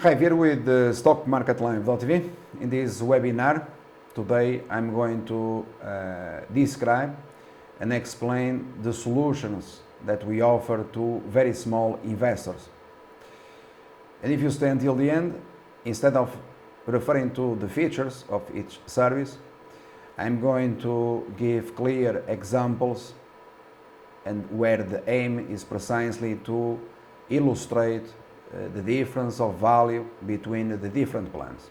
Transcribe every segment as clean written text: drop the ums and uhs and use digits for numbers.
Hi, here with the Stock Market Live.tv. In this webinar, today I'm going to describe and explain the solutions that we offer to very small investors. And if you stay until the end, instead of referring to the features of each service, I'm going to give clear examples and where the aim is precisely to illustrate the difference of value between the different plans.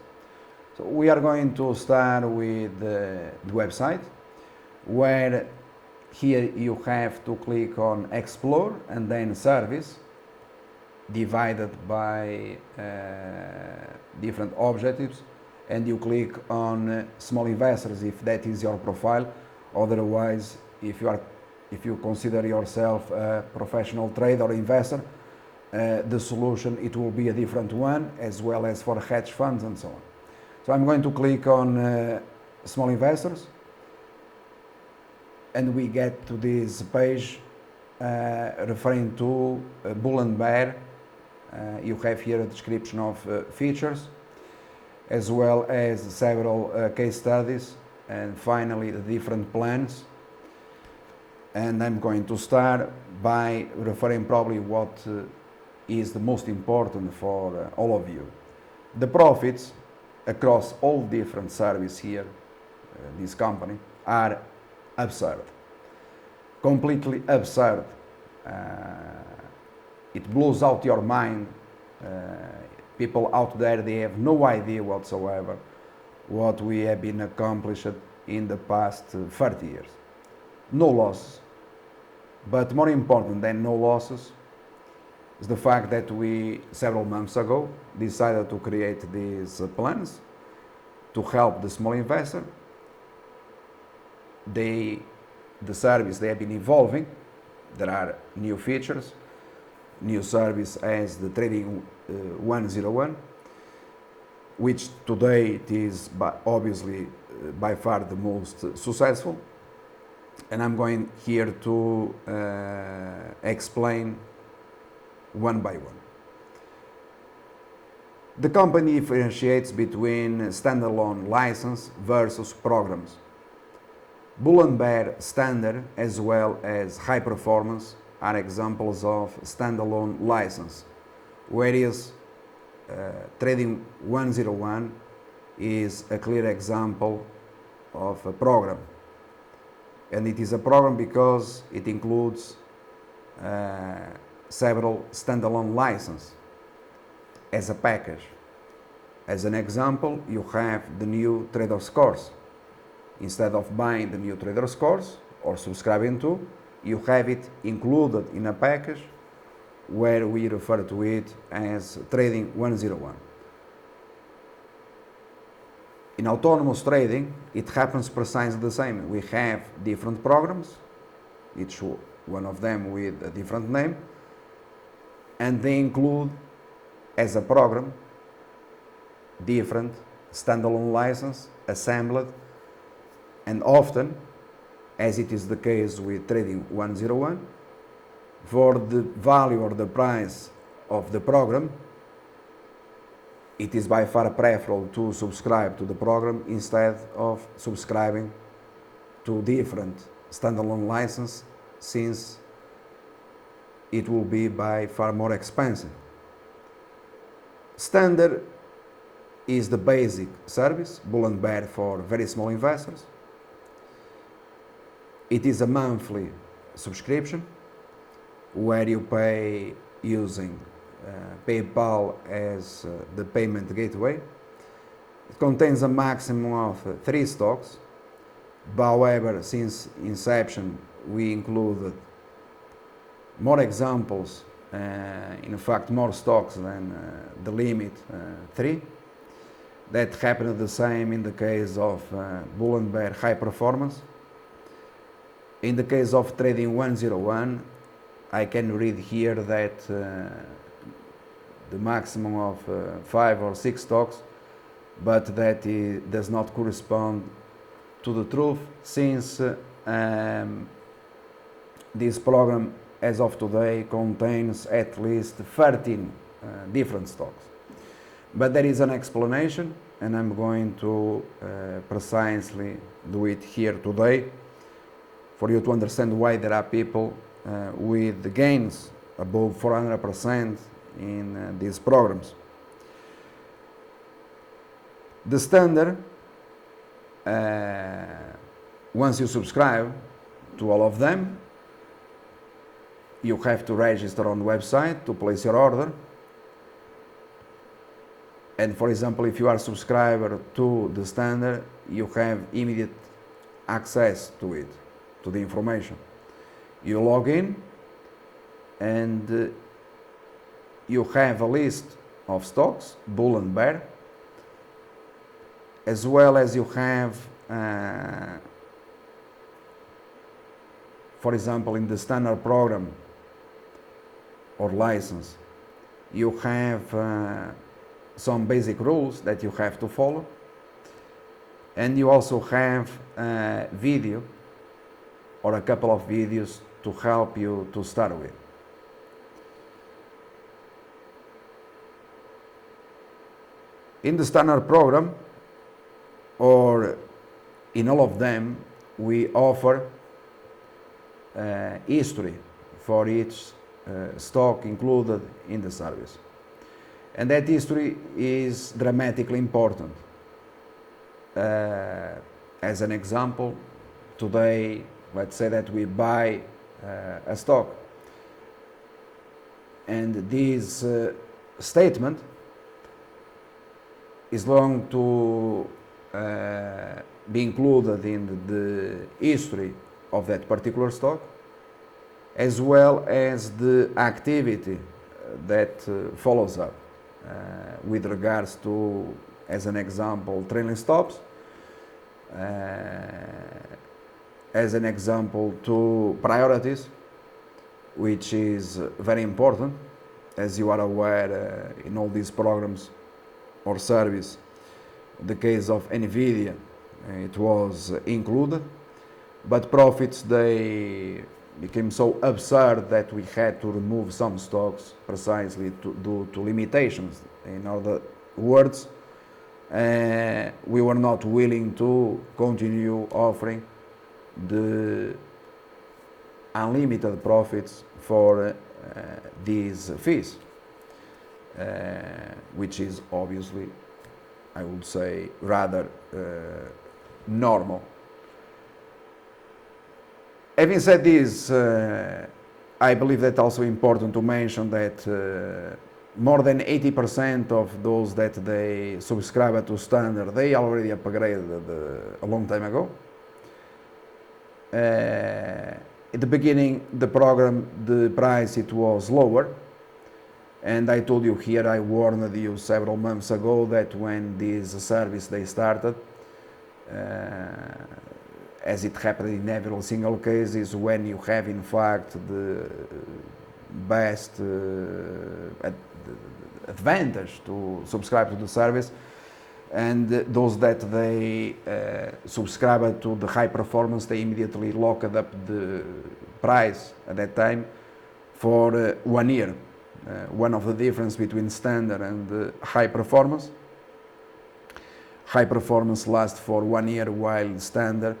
So we are going to start with the website, where here you have to click on Explore and then Service, divided by different objectives, and you click on small investors if that is your profile. Otherwise, if you consider yourself a professional trader or investor, the solution, it will be a different one, as well as for hedge funds and so on. So I'm going to click on small investors, and we get to this page referring to bull and bear. You have here a description of features, as well as several case studies, and finally the different plans. And I'm going to start by referring probably what is the most important for all of you. The profits across all different services here, this company, are absurd, completely absurd. It blows out your mind. People out there, they have no idea whatsoever what we have been accomplished in the past 30 years. No losses, but more important than no losses is the fact that we, several months ago, decided to create these plans to help the small investor. The service, they have been evolving. There are new features, new service as the Trading 101, which today it is obviously by far the most successful. And I'm going here to explain one by one. The company differentiates between standalone license versus programs. Bull and Bear Standard as well as High Performance are examples of standalone license, whereas Trading 101 is a clear example of a program. And it is a program because it includes several standalone licenses as a package. As an example, you have the new Trader's Course. Instead of buying the new Trader's Course or subscribing to, you have it included in a package where we refer to it as Trading 101. In autonomous trading, it happens precisely the same. We have different programs, each one of them with a different name, and they include, as a program, different standalone license assembled, and often, as it is the case with Trading 101, for the value or the price of the program, it is by far preferable to subscribe to the program instead of subscribing to different standalone license, since it will be by far more expensive. Standard is the basic service, Bull and Bear for very small investors. It is a monthly subscription where you pay using PayPal as the payment gateway. It contains a maximum of 3 stocks. However, since inception, we included more examples, in fact more stocks than the limit 3. That happened the same in the case of Bull and Bear High Performance. In the case of Trading 101, I can read here that the maximum of 5 or 6 stocks, but that does not correspond to the truth, since this program as of today contains at least 13 different stocks. But there is an explanation, and I'm going to precisely do it here today for you to understand why there are people with the gains above 400% in these programs. The standard, once you subscribe to all of them, you have to register on the website to place your order. And for example, if you are a subscriber to the standard, you have immediate access to it, to the information. You log in and you have a list of stocks, bull and bear, as well as you have, for example, in the standard program or license, you have some basic rules that you have to follow, and you also have a video or a couple of videos to help you to start with. In the standard program, or in all of them, we offer history for each stock included in the service. And that history is dramatically important. As an example, today, let's say that we buy a stock, and this statement is going to be included in the history of that particular stock, as well as the activity that follows up with regards to, as an example, trailing stops, as an example to priorities, which is very important. As you are aware, in all these programs or service, the case of NVIDIA, it was included, but profits, they became so absurd that we had to remove some stocks precisely due to limitations. In other words, we were not willing to continue offering the unlimited profits for these fees, which is obviously, I would say, rather normal. Having said this, I believe that also important to mention that more than 80% of those that they subscribe to standard, they already upgraded a long time ago. At the beginning, the program, the price, it was lower. And I told you here, I warned you several months ago that when this service they started, as it happened in every single case, is when you have in fact the best advantage to subscribe to the service, and those that they subscribe to the high performance, they immediately locked up the price at that time for 1 year. One of the difference between standard and high performance lasts for 1 year, while standard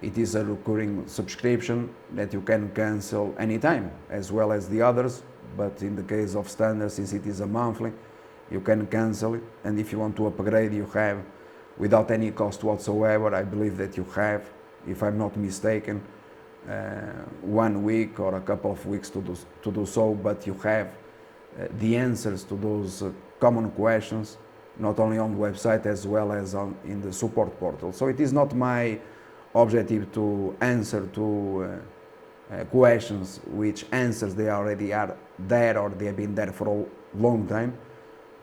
it is a recurring subscription that you can cancel anytime, as well as the others. But in the case of standard, since it is a monthly, you can cancel it, and if you want to upgrade, you have, without any cost whatsoever, I believe that you have, if I'm not mistaken, 1 week or a couple of weeks to do so, but you have the answers to those common questions, not only on the website as well as in the support portal. So it is not my objective to answer to questions which answers they already are there, or they have been there for a long time.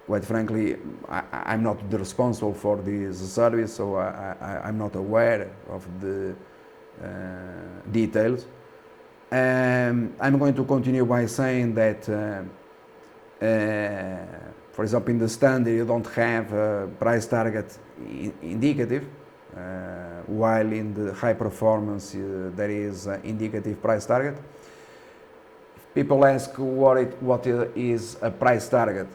Quite frankly, I'm not the responsible for this service, so I'm not aware of the details. I'm going to continue by saying that, for example, in the standard you don't have a price target indicative, while in the high performance there is an indicative price target. People ask what is a price target.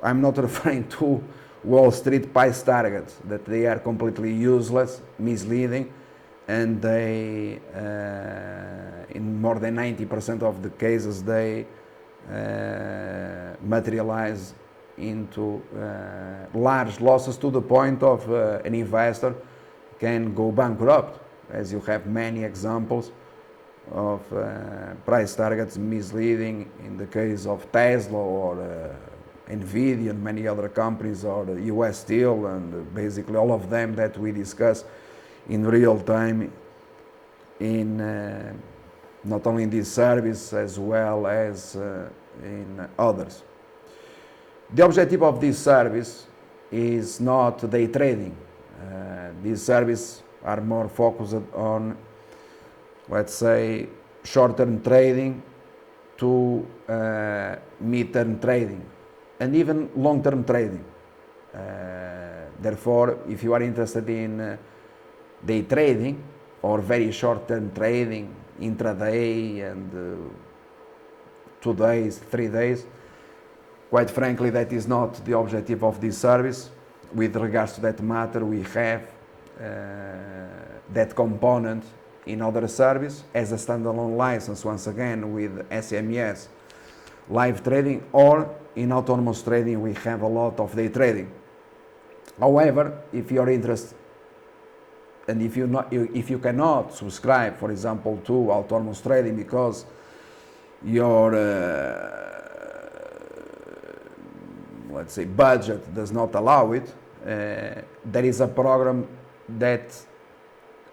I'm not referring to Wall Street price targets, that they are completely useless, misleading, and they, in more than 90% of the cases, they materialize into large losses to the point of an investor can go bankrupt, as you have many examples of price targets misleading in the case of Tesla or Nvidia and many other companies, or the US Steel, and basically all of them that we discuss in real time in not only in this service as well as in others. The objective of this service is not day trading. These services are more focused on, let's say, short-term trading to mid-term trading and even long-term trading. Therefore, if you are interested in day trading or very short-term trading, intraday and 2 days, 3 days, quite frankly, that is not the objective of this service. With regards to that matter, we have that component in other service as a standalone license, once again with SMS live trading, or in autonomous trading we have a lot of day trading. However, if you are interested and if you cannot subscribe, for example, to autonomous trading because your let's say budget does not allow it, there is a program that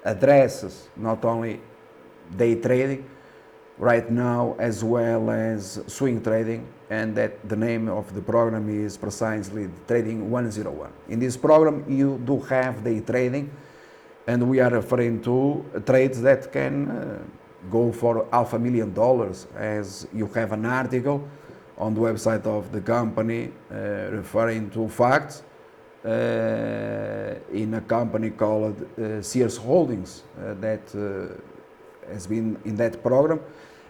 addresses not only day trading right now as well as swing trading, and that the name of the program is precisely Trading 101. In this program you do have day trading, and we are referring to trades that can go for $500,000, as you have an article on the website of the company referring to facts in a company called Sears Holdings that has been in that program,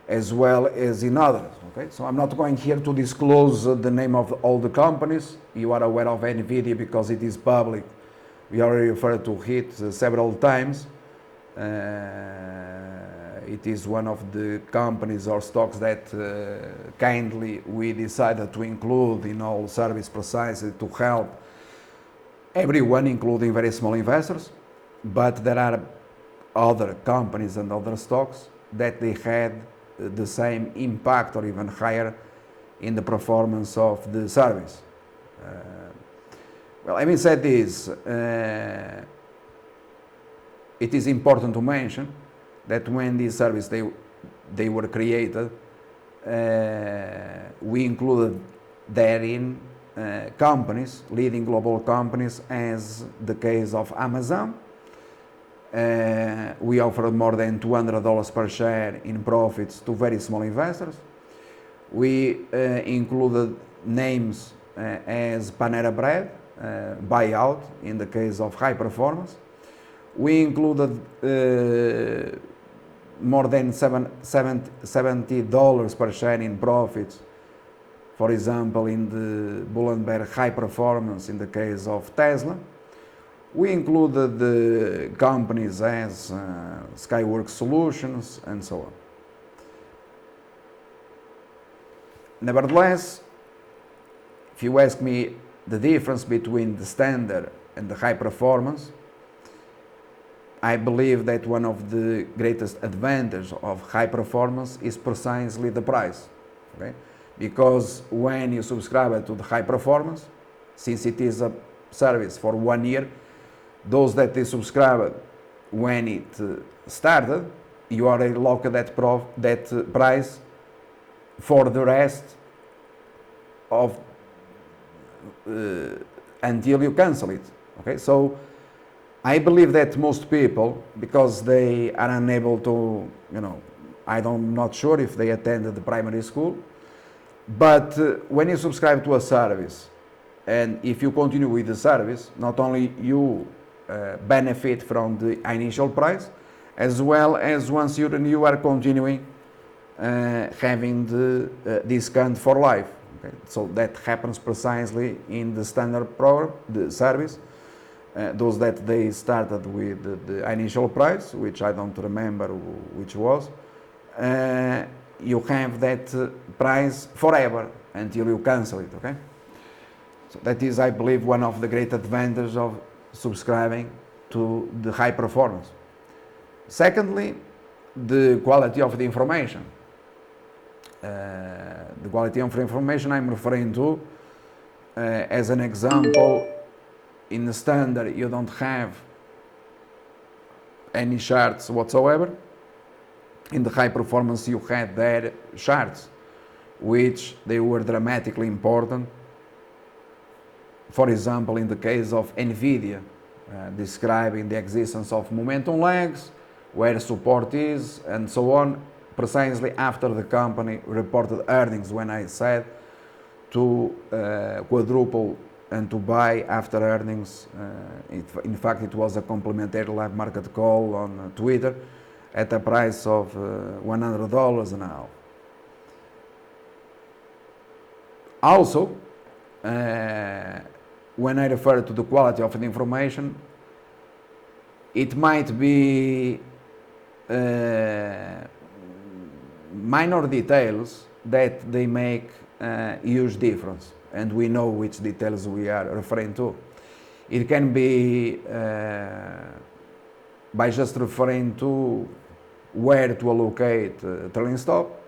as well as in others. Okay, so I'm not going here to disclose the name of all the companies. You are aware of Nvidia because it is public. We already referred to it several times. It is one of the companies or stocks that kindly we decided to include in all service precisely to help everyone, including very small investors. But there are other companies and other stocks that they had the same impact or even higher in the performance of the service. Well, having said this, it is important to mention that when this service they were created, we included therein companies, leading global companies, as the case of Amazon. We offered more than $200 per share in profits to very small investors. We included names as Panera Bread, buyout in the case of high performance. We included more than $70 per share in profits, for example, in the Bull and Bear high performance in the case of Tesla. We included the companies as Skyworks Solutions and so on. Nevertheless, if you ask me the difference between the standard and the high performance, I believe that one of the greatest advantages of high performance is precisely the price. Okay? Because when you subscribe to the high performance, since it is a service for 1 year, those that they subscribed when it started, you already locked that price for the rest of until you cancel it. Okay, so I believe that most people, because they are unable to, I'm not sure if they attended the primary school, but when you subscribe to a service and if you continue with the service, not only you benefit from the initial price, as well as once you renew, are continuing having the discount for life. Okay? So that happens precisely in the standard program, the service. Those that they started with the initial price, which I don't remember which was, you have that price forever until you cancel it, okay? So that is, I believe, one of the great advantages of subscribing to the high performance. Secondly, the quality of the information. The quality of information I'm referring to, as an example, in the standard you don't have any charts whatsoever. In the high performance you had there charts, which they were dramatically important. For example, in the case of Nvidia, describing the existence of momentum lags, where support is, and so on, precisely after the company reported earnings, when I said to quadruple and to buy after earnings. In fact, it was a complimentary live market call on Twitter at a price of $100 an hour. Also, when I refer to the quality of the information, it might be minor details that they make a huge difference, and we know which details we are referring to. It can be by just referring to where to allocate trailing stop,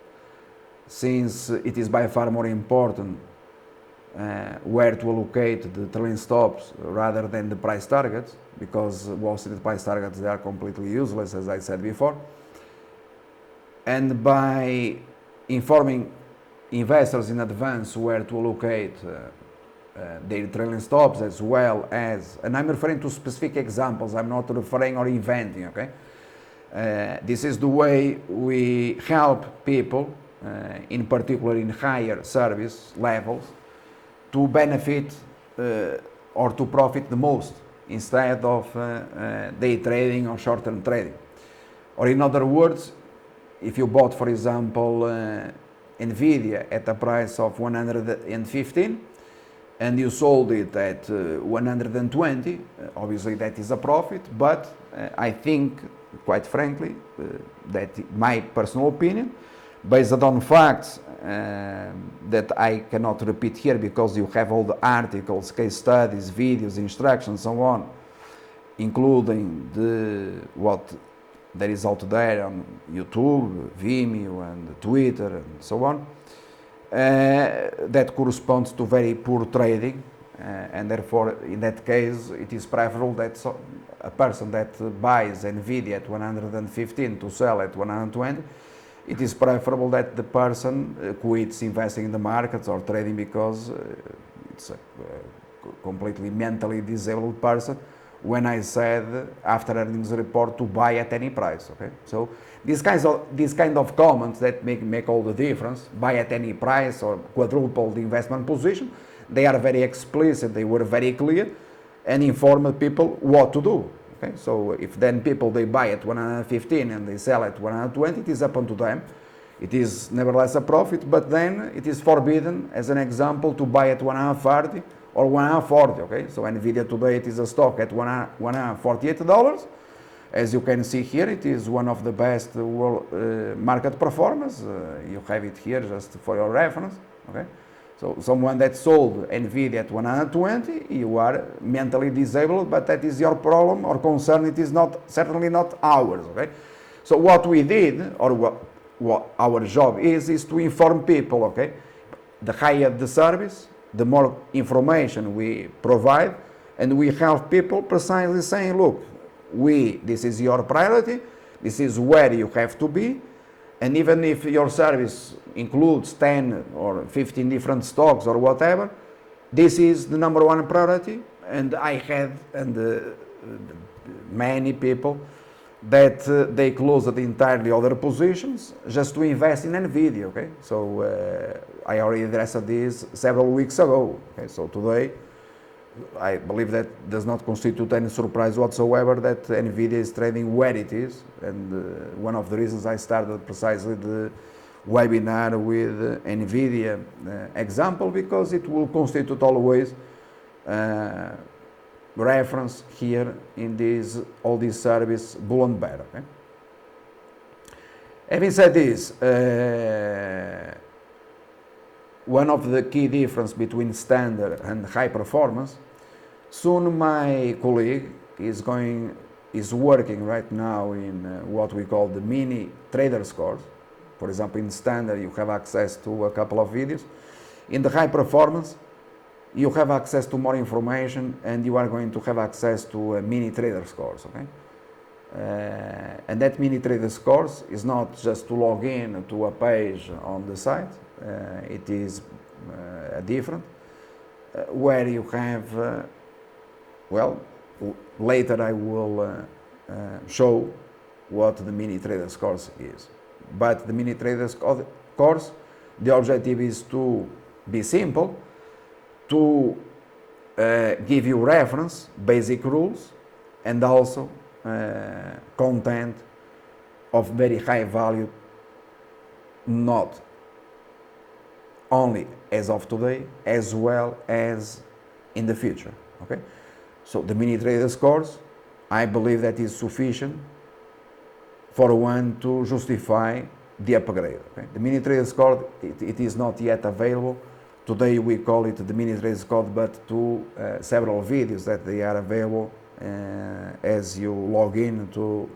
since it is by far more important where to allocate the trailing stops rather than the price targets, because Wall Street price targets, they are completely useless, as I said before. And by informing investors in advance where to allocate their trailing stops, as well as, and I'm referring to specific examples, I'm not referring or inventing, okay? This is the way we help people, in particular in higher service levels, to benefit or to profit the most, instead of day trading or short-term trading. Or in other words, if you bought, for example, Nvidia at a price of 115 and you sold it at 120, obviously that is a profit, but I think, quite frankly, that my personal opinion, based on facts that I cannot repeat here because you have all the articles, case studies, videos, instructions, so on, including what there is out there on YouTube, Vimeo, and Twitter, and so on, that corresponds to very poor trading, and therefore, in that case, it is preferable that a person that buys Nvidia at 115 to sell at 120, it is preferable that the person quits investing in the markets or trading, because it's a completely mentally disabled person. When I said after earnings report to buy at any price, okay? So these kind of comments that make all the difference, buy at any price or quadruple the investment position, they are very explicit, they were very clear, and informed people what to do. Okay? So if then people, they buy at 115 and they sell at 120, it is up to them. It is nevertheless a profit, but then it is forbidden, as an example, to buy at 130 or 140. Okay? So Nvidia today, it is a stock at $148. As you can see here, it is one of the best world market performance. You have it here just for your reference. Okay? So someone that sold Nvidia at 120, you are mentally disabled, but that is your problem or concern. It is certainly not ours. Okay? So what we did, or what our job is to inform people. Okay? The higher the service, the more information we provide, and we help people precisely saying, look, this is your priority, this is where you have to be, and even if your service includes 10 or 15 different stocks or whatever, this is the number one priority. And I had many people that they closed entirely other positions just to invest in Nvidia. Okay, so I already addressed this several weeks ago. Okay, so today I believe that does not constitute any surprise whatsoever that Nvidia is trading where it is, and one of the reasons I started precisely the webinar with Nvidia example, because it will constitute always reference here in this all this service bull and bear. Okay? Having said this, one of the key difference between standard and high performance, soon my colleague is working right now in what we call the mini trader scores. For example, in standard you have access to a couple of videos. In the high performance you have access to more information, and you are going to have access to mini trader scores. Okay? And that mini trader scores is not just to log in to a page on the site. It is different, where you have well, later I will show what the mini trader course is. But the mini trader course, the objective is to be simple, to give you reference, basic rules, and also content of very high value, not only as of today, as well as in the future. Okay? So the mini traders course, I believe that is sufficient for one to justify the upgrade. Okay? The mini traders course, it is not yet available. Today we call it the mini traders course, but to several videos that they are available as you log in to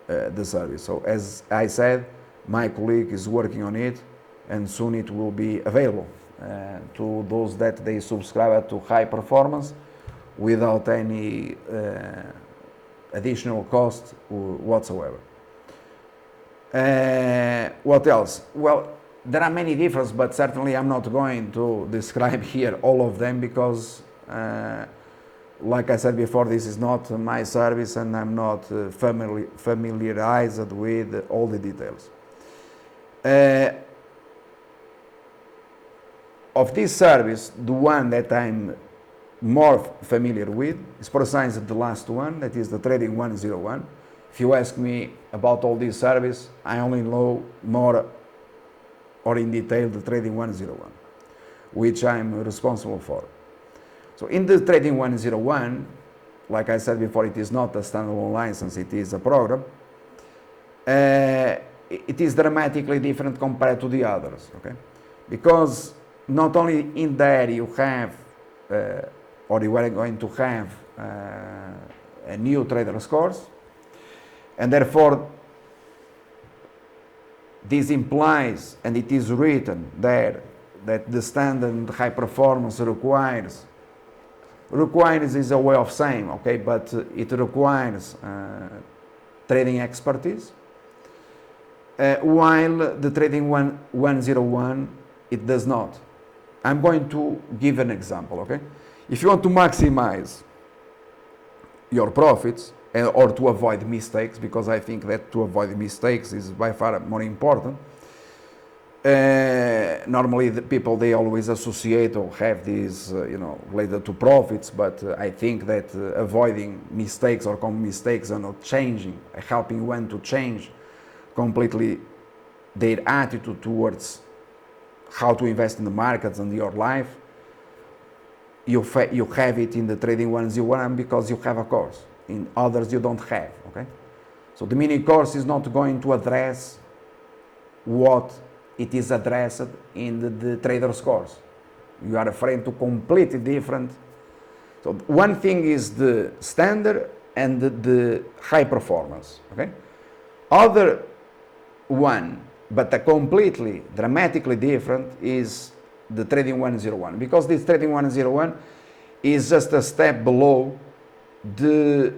the service. So as I said, my colleague is working on it, and soon it will be available to those that they subscribe to high performance without any additional cost whatsoever. What else? Well, there are many differences, but certainly I'm not going to describe here all of them, because like I said before, this is not my service and I'm not familiarized with all the details. Of this service, the one that I'm more familiar with is precisely the last one, that is the Trading 101. If you ask me about all this service, I only know more or in detail the Trading 101, which I'm responsible for. So in the Trading 101, like I said before, it is not a standalone license, it is a program. It is dramatically different compared to the others, okay? Because not only in there you have, or you are going to have a new trader's course, and therefore this implies, and it is written there, that the standard and high performance requires is a way of saying, okay, but it requires trading expertise, while the Trading 101, it does not. I'm going to give an example, okay? If you want to maximize your profits or to avoid mistakes, because I think that to avoid mistakes is by far more important. Normally the people, they always associate or have these, related to profits, but I think that avoiding mistakes or common mistakes are not changing, helping one to change completely their attitude towards how to invest in the markets and your life. You have it in the Trading 101 because you have a course. In others you don't have, okay? So the mini course is not going to address what it is addressed in the trader's course. You are afraid to completely different. So one thing is the standard and the high performance, okay? Other one, but a completely dramatically different, is the Trading 101, because this Trading 101 is just a step below the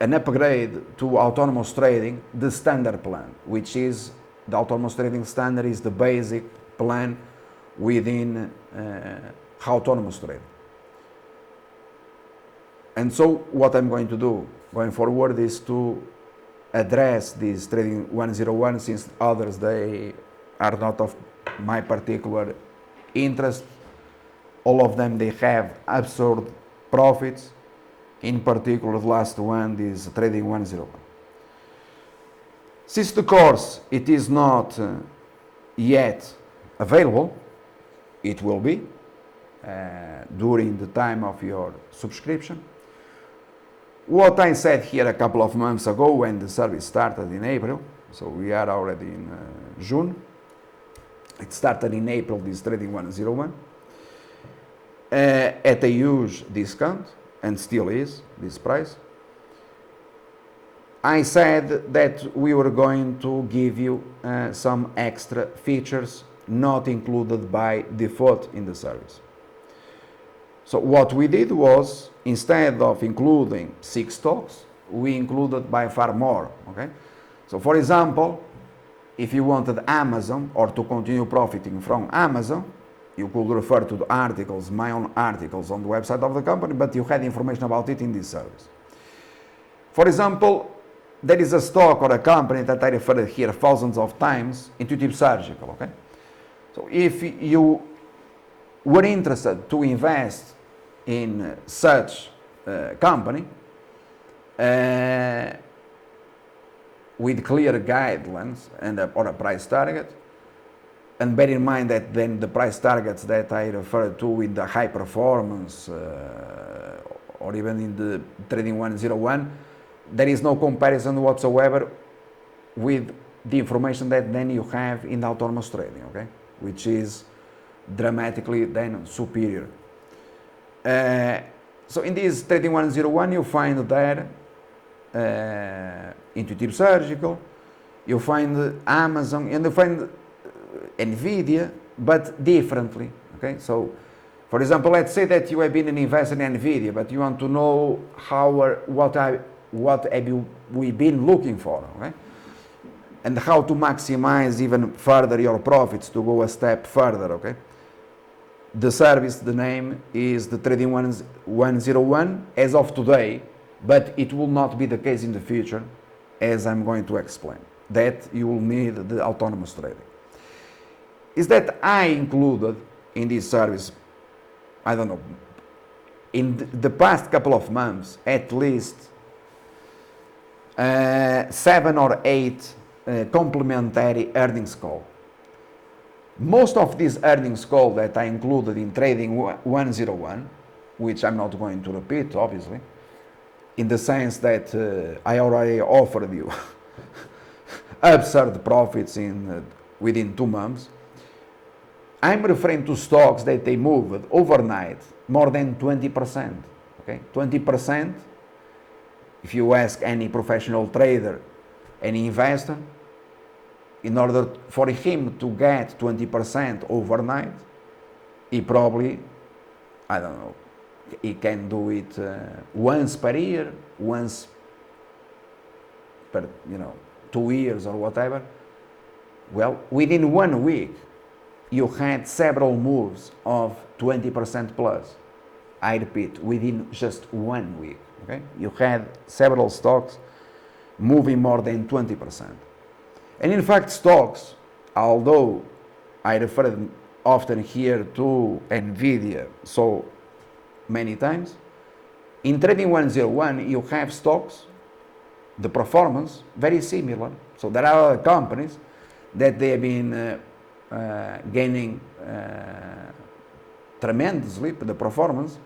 an upgrade to autonomous trading, the standard plan, which is the autonomous trading standard is the basic plan within autonomous trading. And so what I'm going to do going forward is to address this Trading 101, since others, they are not of my particular interest. All of them, they have absurd profits. In particular, the last one is Trading 101. Since the course it is not yet available, it will be during the time of your subscription. What I said here a couple of months ago when the service started in April, so we are already in June, it started in April, this Trading 101, at a huge discount, and still is, this price. I said that we were going to give you some extra features not included by default in the service. So what we did was, instead of including 6 stocks, we included by far more, okay? So for example, if you wanted Amazon or to continue profiting from Amazon, you could refer to the articles, my own articles on the website of the company, but you had information about it in this service. For example, there is a stock or a company that I referred here thousands of times, Intuitive Surgical, okay? So if you were interested to invest in such company with clear guidelines and or a price target, and bear in mind that then the price targets that I referred to in the high performance or even in the Trading 101, there is no comparison whatsoever with the information that then you have in the autonomous trading, okay, which is dramatically then superior. So in this Trading 101 you find there Intuitive Surgical, you find Amazon, and you find Nvidia, but differently, okay? So for example, let's say that you have been an investor in Nvidia, but you want to know how or what have we been looking for, okay? And how to maximize even further your profits, to go a step further, okay? The service, the name is the Trading 101 as of today, but it will not be the case in the future, as I'm going to explain. That you will need the autonomous trading. Is that I included in this service, I don't know, in the past couple of months, at least 7 or 8 complementary earnings calls. Most of these earnings calls that I included in Trading 101, which I'm not going to repeat, obviously, in the sense that I already offered you absurd profits within 2 months. I'm referring to stocks that they moved overnight more than 20%. Okay, 20%. If you ask any professional trader, any investor, in order for him to get 20% overnight, he probably, I don't know, he can do it once per year, once per, 2 years or whatever. Well, within 1 week, you had several moves of 20% plus. I repeat, within just 1 week, okay? You had several stocks moving more than 20%. And in fact, stocks, although I refer often here to Nvidia so many times, in Trading 101 you have stocks, the performance very similar. So there are other companies that they have been gaining tremendously the performance,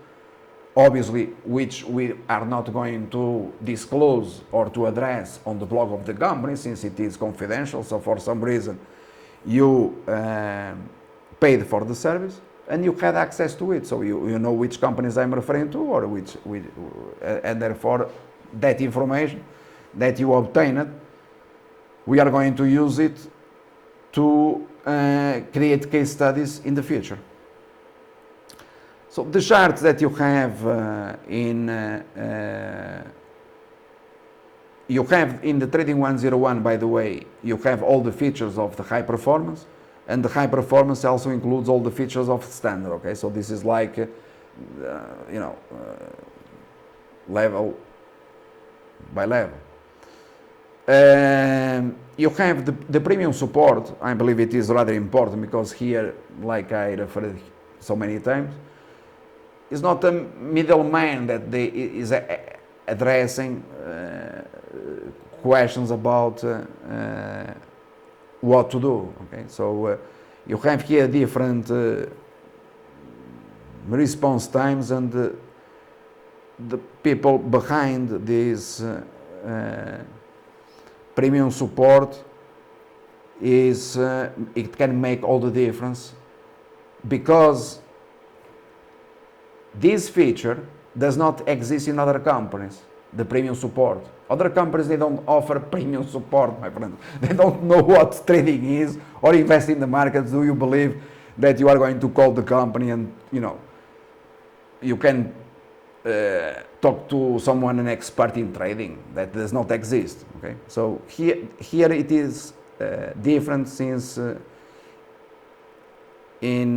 obviously, which we are not going to disclose or to address on the blog of the company since it is confidential. So for some reason you paid for the service and you had access to it, so you know which companies I'm referring to, or and therefore that information that you obtained, we are going to use it to create case studies in the future. So the charts that you have in the Trading 101, by the way, you have all the features of the high performance, and the high performance also includes all the features of standard. Okay, so this is like level by level. You have the premium support. I believe it is rather important because here, like I referred so many times, it's not a middleman that is addressing questions about what to do. Okay, so you have here different response times, and the people behind this premium support is it can make all the difference, because this feature does not exist in other companies. The premium support, other companies, they don't offer premium support, my friend. They don't know what trading is or invest in the markets. Do you believe that you are going to call the company and you can talk to someone, an expert in trading? That does not exist. Okay, so here it is different, since in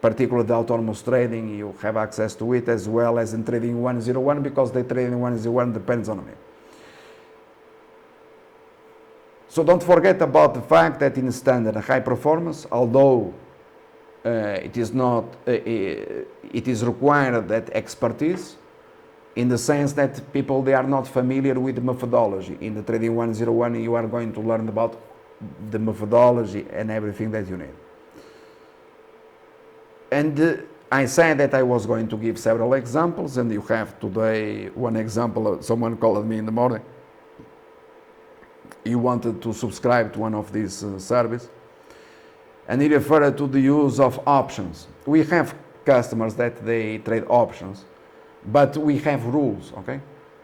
particularly the autonomous trading, you have access to it, as well as in trading 101, because the trading 101 depends on me. So don't forget about the fact that in standard high performance, although it is not, it is required that expertise, in the sense that people, they are not familiar with the methodology. In the trading 101, you are going to learn about the methodology and everything that you need. And I said that I was going to give several examples, and you have today one example. Someone called me in the morning. He wanted to subscribe to one of these services, and he referred to the use of options. We have customers that they trade options, but we have rules, okay?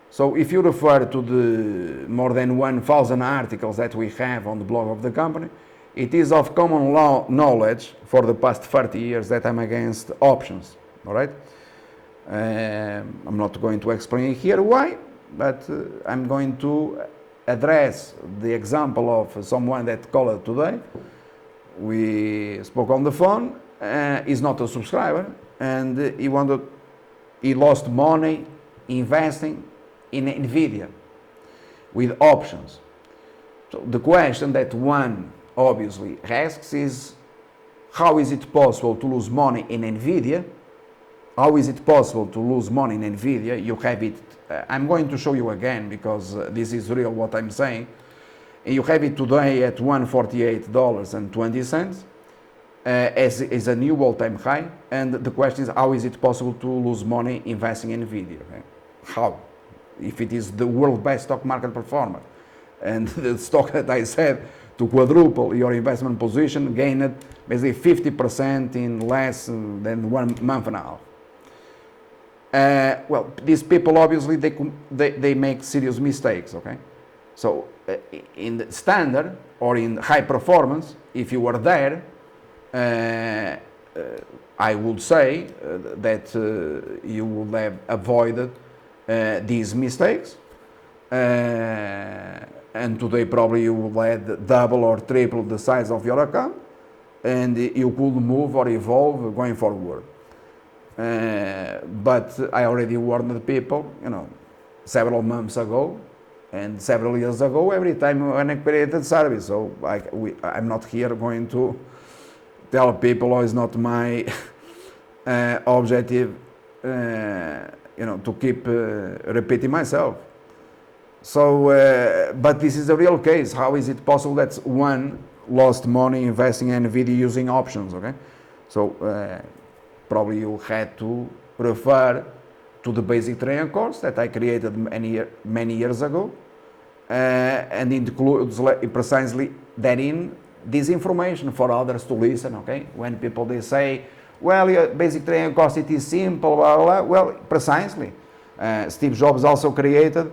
So if you refer to the more than 1,000 articles that we have on the blog of the company, it is of common knowledge for the past 30 years that I'm against options, all right? I'm not going to explain here why, but I'm going to address the example of someone that called today. We spoke on the phone, he's not a subscriber, and he lost money investing in NVIDIA with options. So the question that one obviously asks is, how is it possible to lose money in NVIDIA? How is it possible to lose money in NVIDIA? You have it, I'm going to show you again, because this is real what I'm saying. You have it today at $148.20 as a new all-time high, and the question is, how is it possible to lose money investing in NVIDIA? Okay? How? If it is the world best stock market performer, and the stock that I said to quadruple your investment position gained basically 50% in less than 1 month and a half. Well, these people obviously they make serious mistakes. Okay, so in the standard or in high performance, if you were there, I would say that you would have avoided these mistakes. And today probably you will have double or triple the size of your account, and you could move or evolve going forward. But I already warned the people, several months ago and several years ago, every time when I created service. So I'm not here going to tell people, it's not my objective, to keep repeating myself. So, but this is a real case. How is it possible that one lost money investing in NVIDIA using options? Okay, so probably you had to refer to the basic trading course that I created many years ago, and includes precisely therein this information for others to listen. Okay, when people they say, well, your basic trading course, it is simple, blah, blah, blah. Well, precisely. Steve Jobs also created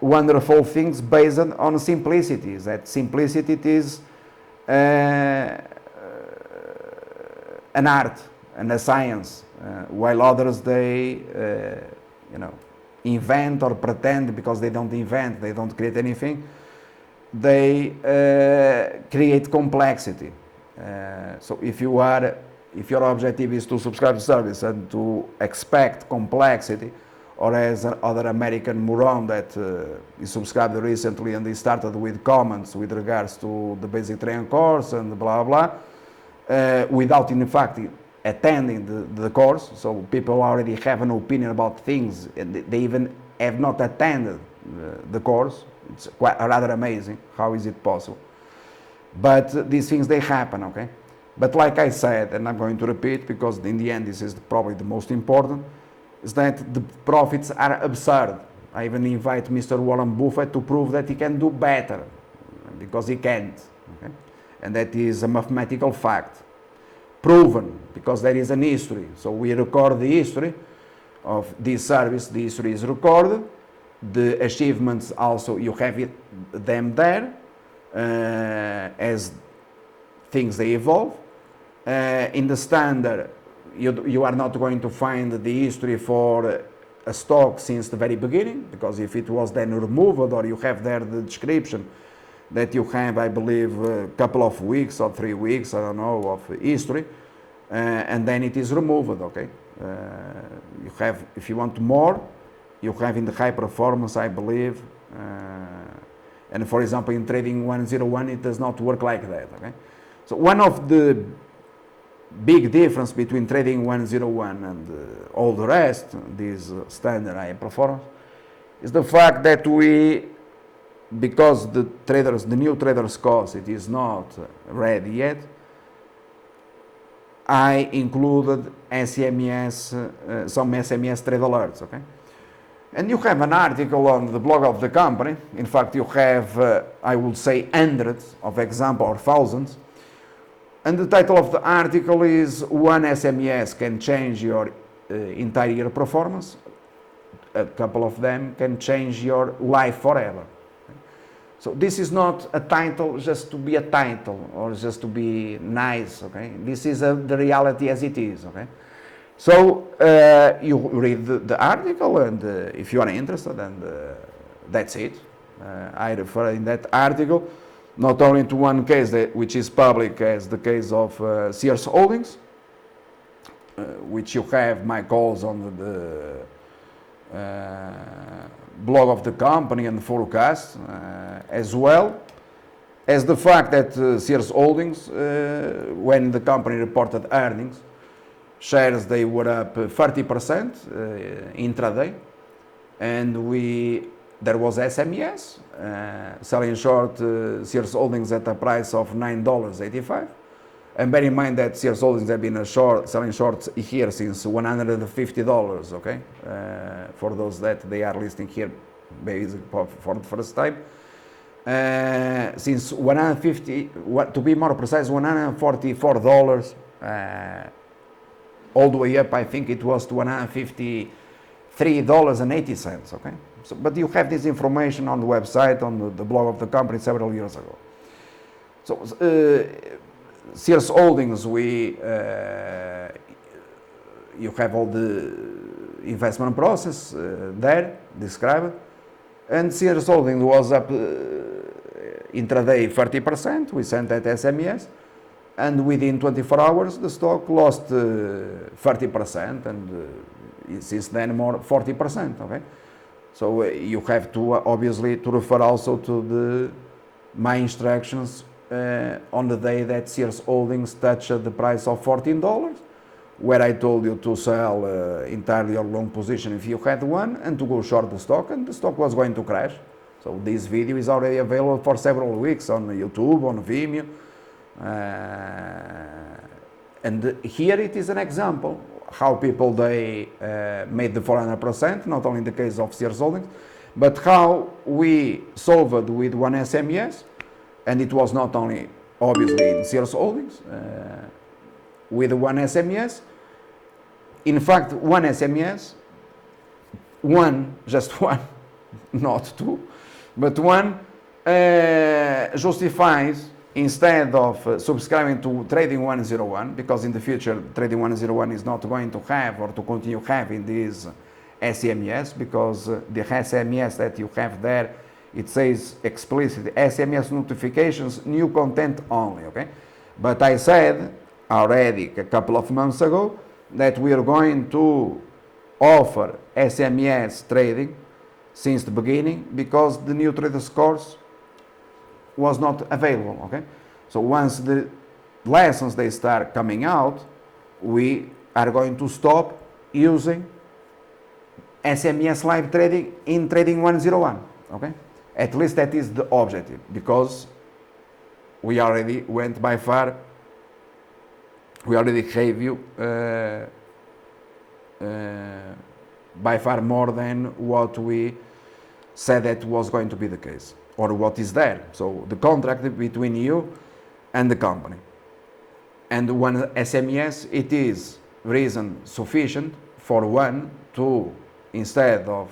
wonderful things based on simplicity. That simplicity is an art and a science, while others they invent or pretend, because they don't invent, they don't create anything, they create complexity. So if your objective is to subscribe to service and to expect complexity, or as other American moron that he subscribed recently and he started with comments with regards to the basic trading course and blah blah, without in fact attending the course. So people already have an opinion about things, and they even have not attended the course. It's quite rather amazing. How is it possible? But these things, they happen, okay? But like I said, and I'm going to repeat because in the end this is probably the most important, is that the profits are absurd. I even invite Mr. Warren Buffett to prove that he can do better, because he can't, okay? And that is a mathematical fact. Proven, because there is an history. So we record the history of this service, the history is recorded, the achievements also, you have them there, as things they evolve. In the standard, you are not going to find the history for a stock since the very beginning, because if it was then removed, or you have there the description that you have, I believe, a couple of weeks or 3 weeks, I don't know, of history, and then it is removed, okay? You have, if you want more, you have in the high performance, I believe, and for example in trading 101 it does not work like that, okay? So one of the big difference between trading 101 and all the rest, this standard high performance, is the fact that because the new traders course, it is not ready yet, I included SMS, some SMS trade alerts, okay? And you have an article on the blog of the company. In fact, you have, I would say, hundreds of examples or thousands. And the title of the article is "One SMS can change your entire year performance. A couple of them can change your life forever." So this is not a title just to be a title or just to be nice, okay? This is the reality as it is, okay? So you read the article, and if you are interested, and that's it. I refer in that article not only to one case which is public, as the case of Sears Holdings, which you have my calls on the blog of the company and the forecast, as well as the fact that Sears Holdings, when the company reported earnings, shares, they were up 30% intraday, and there was SMS selling short Sears Holdings at a price of $9.85. And bear in mind that Sears Holdings have been selling shorts here since $150, okay? For those that they are listing here basically for the first time. Since 150, to be more precise, $144, all the way up, I think it was to $153.80, okay? So, but you have this information on the website, on the blog of the company several years ago. So Sears Holdings, you have all the investment process there described, and Sears Holdings was up intraday 30%. We sent that SMS, and within 24 hours the stock lost 30%, and since then more 40%. Okay, so you have to obviously to refer also to my instructions on the day that Sears Holdings touched the price of $14, where I told you to sell entirely your long position if you had one, and to go short the stock, and the stock was going to crash. So this video is already available for several weeks on YouTube, on Vimeo, and here it is an example how people they made the 400%, not only in the case of Sears Holdings, but how we solved with one SMS. And it was not only, obviously, in Sears Holdings, with one SMS. In fact, one SMS, just one, not two, but one justifies, instead of subscribing to Trading 101, because in the future Trading 101 is not going to have or to continue having this SMS, because the SMS that you have there, it says explicitly SMS notifications, new content only, okay? But I said already a couple of months ago that we are going to offer SMS trading since the beginning, because the new traders course was not available, okay? So once the lessons they start coming out, we are going to stop using SMS live trading in Trading 101. Okay, at least that is the objective, because we already went by far. We already gave you by far more than what we said that was going to be the case, or what is there. So the contract between you and the company. And one SMS, it is reason sufficient for one to, instead of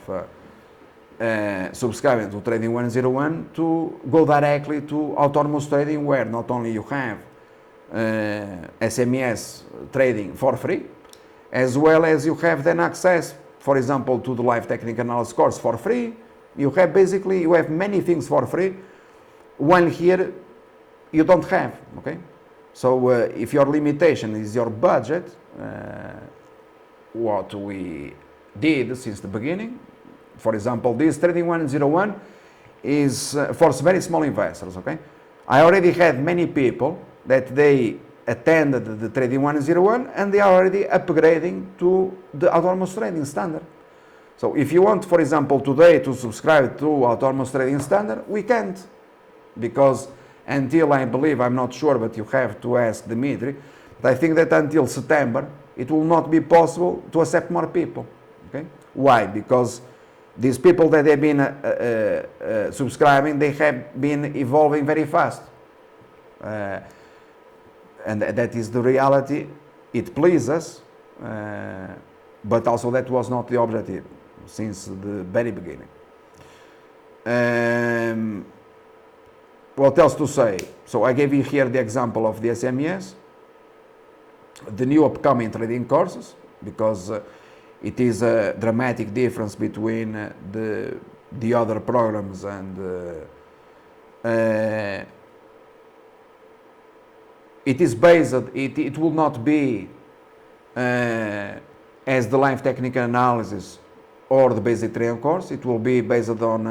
subscribing to Trading 101, to go directly to autonomous trading, where not only you have SMS trading for free, as well as you have then access, for example, to the live technical analysis course for free. You have basically, you have many things for free, while here you don't have, okay? So if your limitation is your budget, what we did since the beginning, for example, this Trading 101 is for very small investors, okay? I already had many people that they attended the Trading 101 and they are already upgrading to the autonomous trading standard. So if you want, for example, today to subscribe to autonomous trading standard, we can't, because until, I believe, I'm not sure, but you have to ask Dimitri, but I think that until September it will not be possible to accept more people. Okay? Why? Because these people that have been subscribing, they have been evolving very fast. And that is the reality. It pleases us, but also that was not the objective since the very beginning. What else to say? So I gave you here the example of the SMEs, the new upcoming trading courses, because it is a dramatic difference between the other programs, and it is based, it will not be as the live technical analysis or the basic trading course. It will be based on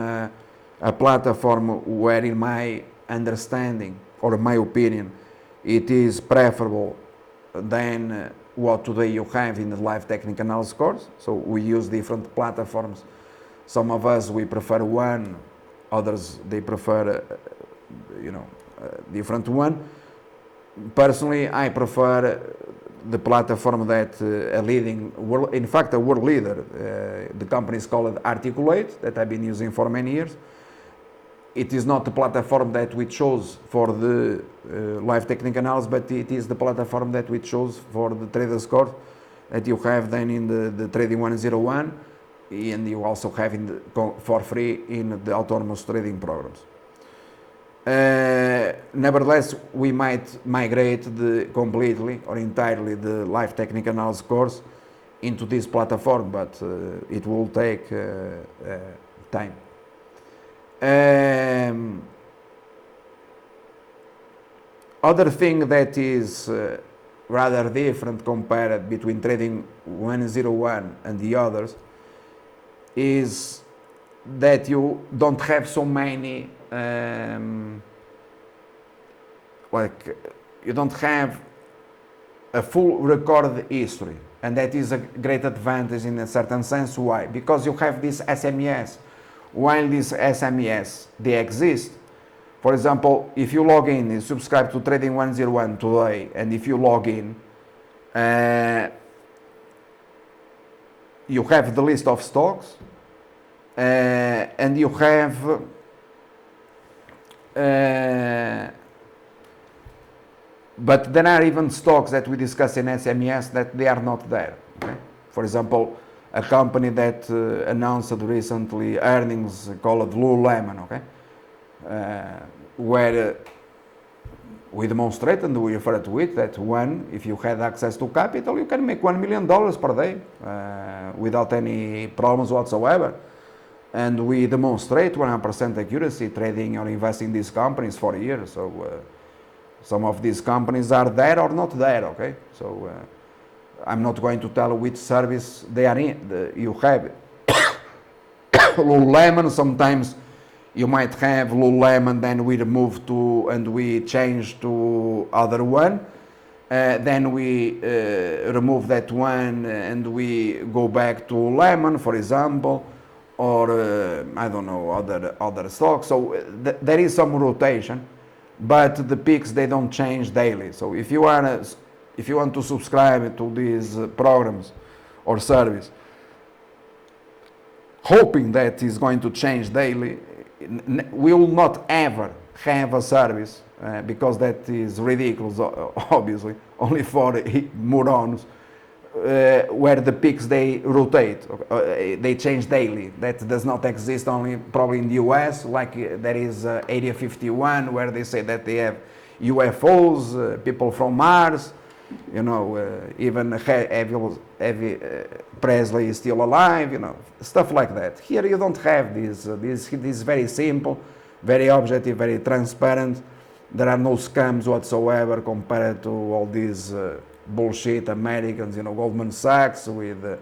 a platform where, in my understanding or my opinion, it is preferable than what today you have in the live technical analysis course. So we use different platforms. Some of us, we prefer one, others they prefer different one. Personally, I prefer the platform that a leading world, in fact a world leader, the company is called Articulate, that I've been using for many years. It is not the platform that we chose for the live technical analysis, but it is the platform that we chose for the traders course that you have then in the Trading 101, and you also have for free in the autonomous trading programs. Nevertheless, we might migrate completely or entirely the live technical analysis course into this platform, but it will take time. Other thing that is rather different compared between Trading 101 and the others is that you don't have so many you don't have a full record history, and that is a great advantage in a certain sense. Why? Because you have this SMEs. While these SMEs, they exist, for example, if you log in, you subscribe to Trading 101 today, and if you log in, you have the list of stocks, and you have but there are even stocks that we discuss in SMEs that they are not there. Okay? For example, a company that announced recently earnings called Lululemon, okay? Where we demonstrate and we refer to it that if you had access to capital, you can make $1 million per day without any problems whatsoever. And we demonstrate 100% accuracy trading or investing in these companies for years. So some of these companies are there or not there, okay? So I'm not going to tell which service they are in. You have Lululemon. Sometimes you might have Lululemon, then we remove to and we change to other one. Then we remove that one and we go back to Lululemon, for example. or I don't know, other stocks. So there is some rotation, but the peaks they don't change daily. So if you want to subscribe to these programs or service, hoping that is going to change daily, we will not ever have a service because that is ridiculous, obviously, only for morons. Where the peaks they rotate, they change daily. That does not exist only probably in the US, like there is Area 51 where they say that they have UFOs, people from Mars, you know, even Heavy Presley is still alive, you know, stuff like that. Here you don't have this. This is very simple, very objective, very transparent. There are no scams whatsoever compared to all these bullshit Americans, you know, Goldman Sachs with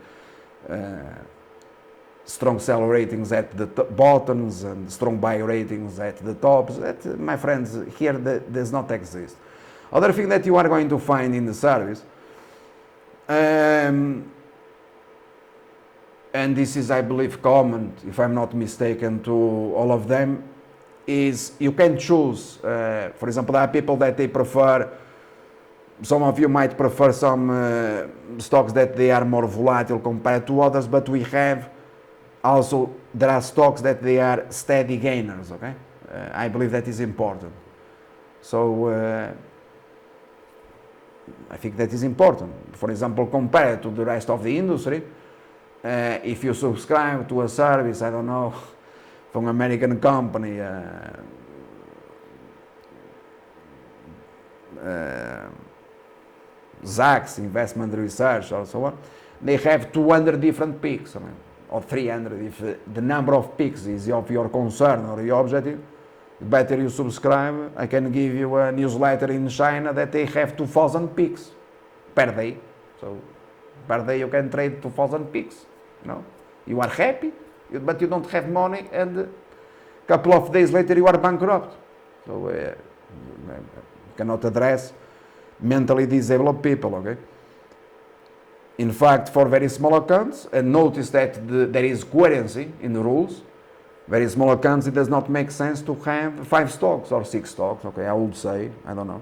strong sell ratings at the bottoms and strong buy ratings at the tops. That, my friends, here does not exist. Other thing that you are going to find in the service, and this is, I believe, common, if I'm not mistaken, to all of them, is you can choose. For example, there are people that they prefer. Some of you might prefer some stocks that they are more volatile compared to others, but we have also, there are stocks that they are steady gainers, okay? I believe that is important. So I think that is important. For example, compared to the rest of the industry, if you subscribe to a service, I don't know, from an American company, Zacks Investment Research or so on, they have 200 different picks, I mean, or 300. If the number of picks is of your concern or your objective, better you subscribe. I can give you a newsletter in China that they have 2,000 picks per day. So per day you can trade 2,000 picks. You know, you are happy, but you don't have money, and a couple of days later you are bankrupt. So cannot address mentally disabled people, okay? In fact, for very small accounts, and notice that there is coherency in the rules. Very small accounts, it does not make sense to have 5 stocks or 6 stocks, okay, I would say, I don't know.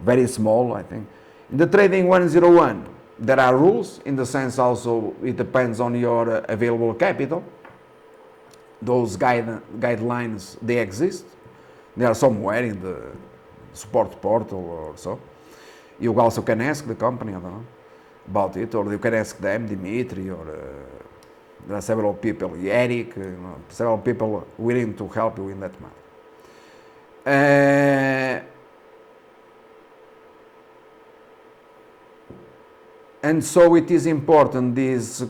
Very small, I think. In the trading 101, there are rules, in the sense also it depends on your available capital. Those guidelines, they exist. They are somewhere in the support portal or so. You also can ask the company, I don't know, about it, or you can ask them, Dimitri, or there are several people, Eric, you know, several people willing to help you in that matter. And so it is important, this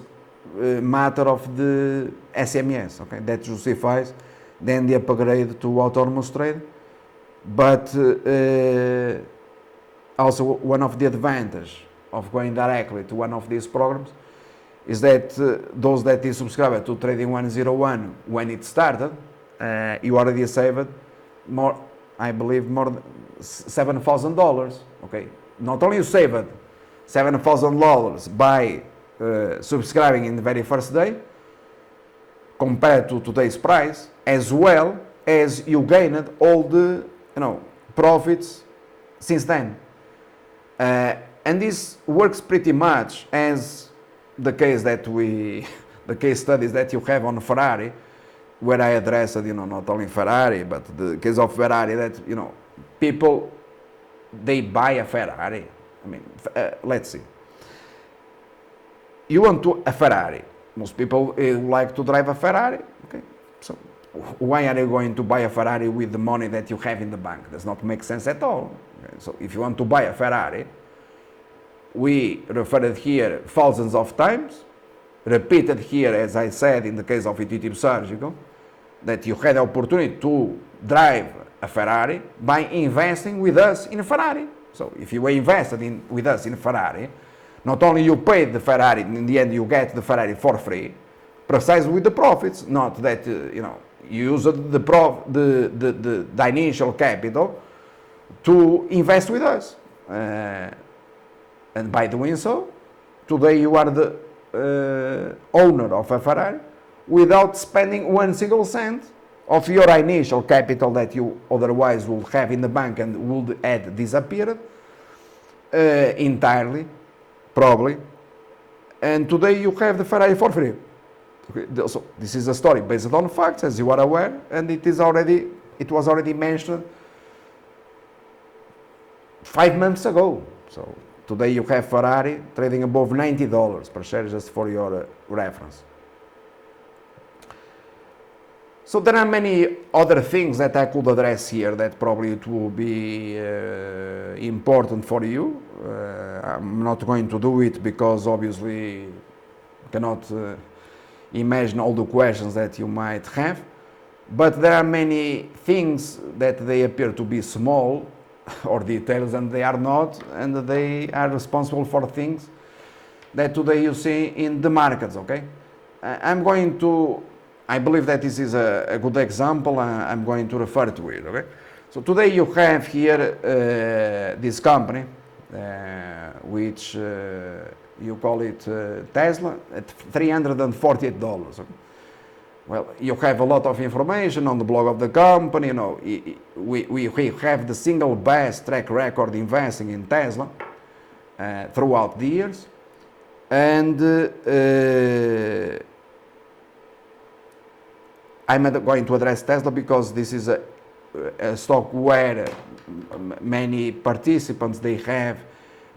matter of the SMS, okay, that justifies then the upgrade to autonomous trade. But also one of the advantages of going directly to one of these programs is that those that is subscribed to Trading 101 when it started, you already saved more, I believe, more than $7,000. Okay, not only you saved $7,000 by subscribing in the very first day, compared to today's price, as well as you gained all the profits since then. And this works pretty much as the case that the case studies that you have on Ferrari, where I addressed, not only Ferrari, but the case of Ferrari, that, people, they buy a Ferrari. I mean, let's see. You want a Ferrari. Most people like to drive a Ferrari. Okay, so why are you going to buy a Ferrari with the money that you have in the bank? Does not make sense at all. Okay, so if you want to buy a Ferrari, we referred here thousands of times, repeated here, as I said, in the case of Intuitive Surgical, that you had the opportunity to drive a Ferrari by investing with us in a Ferrari. So if you invested with us in a Ferrari, not only you paid the Ferrari, in the end you get the Ferrari for free, precisely with the profits, not that you use the initial capital to invest with us. And by doing so, today you are the owner of a Ferrari without spending one single cent of your initial capital that you otherwise would have in the bank and would have disappeared entirely, probably. And today you have the Ferrari for free. Okay, so this is a story based on facts, as you are aware, and it was already mentioned 5 months ago. So today you have Ferrari trading above $90 per share, just for your reference. So there are many other things that I could address here that probably it will be important for you. I'm not going to do it because obviously you cannot imagine all the questions that you might have. But there are many things that they appear to be small or details, and they are not, and they are responsible for things that today you see in the markets, okay? I believe that this is a good example. I'm going to refer to it, okay? So today you have here this company, which you call it Tesla, at $348. Okay? Well, you have a lot of information on the blog of the company. You know, we have the single best track record investing in Tesla throughout the years, and I'm not going to address Tesla because this is a stock where many participants, they have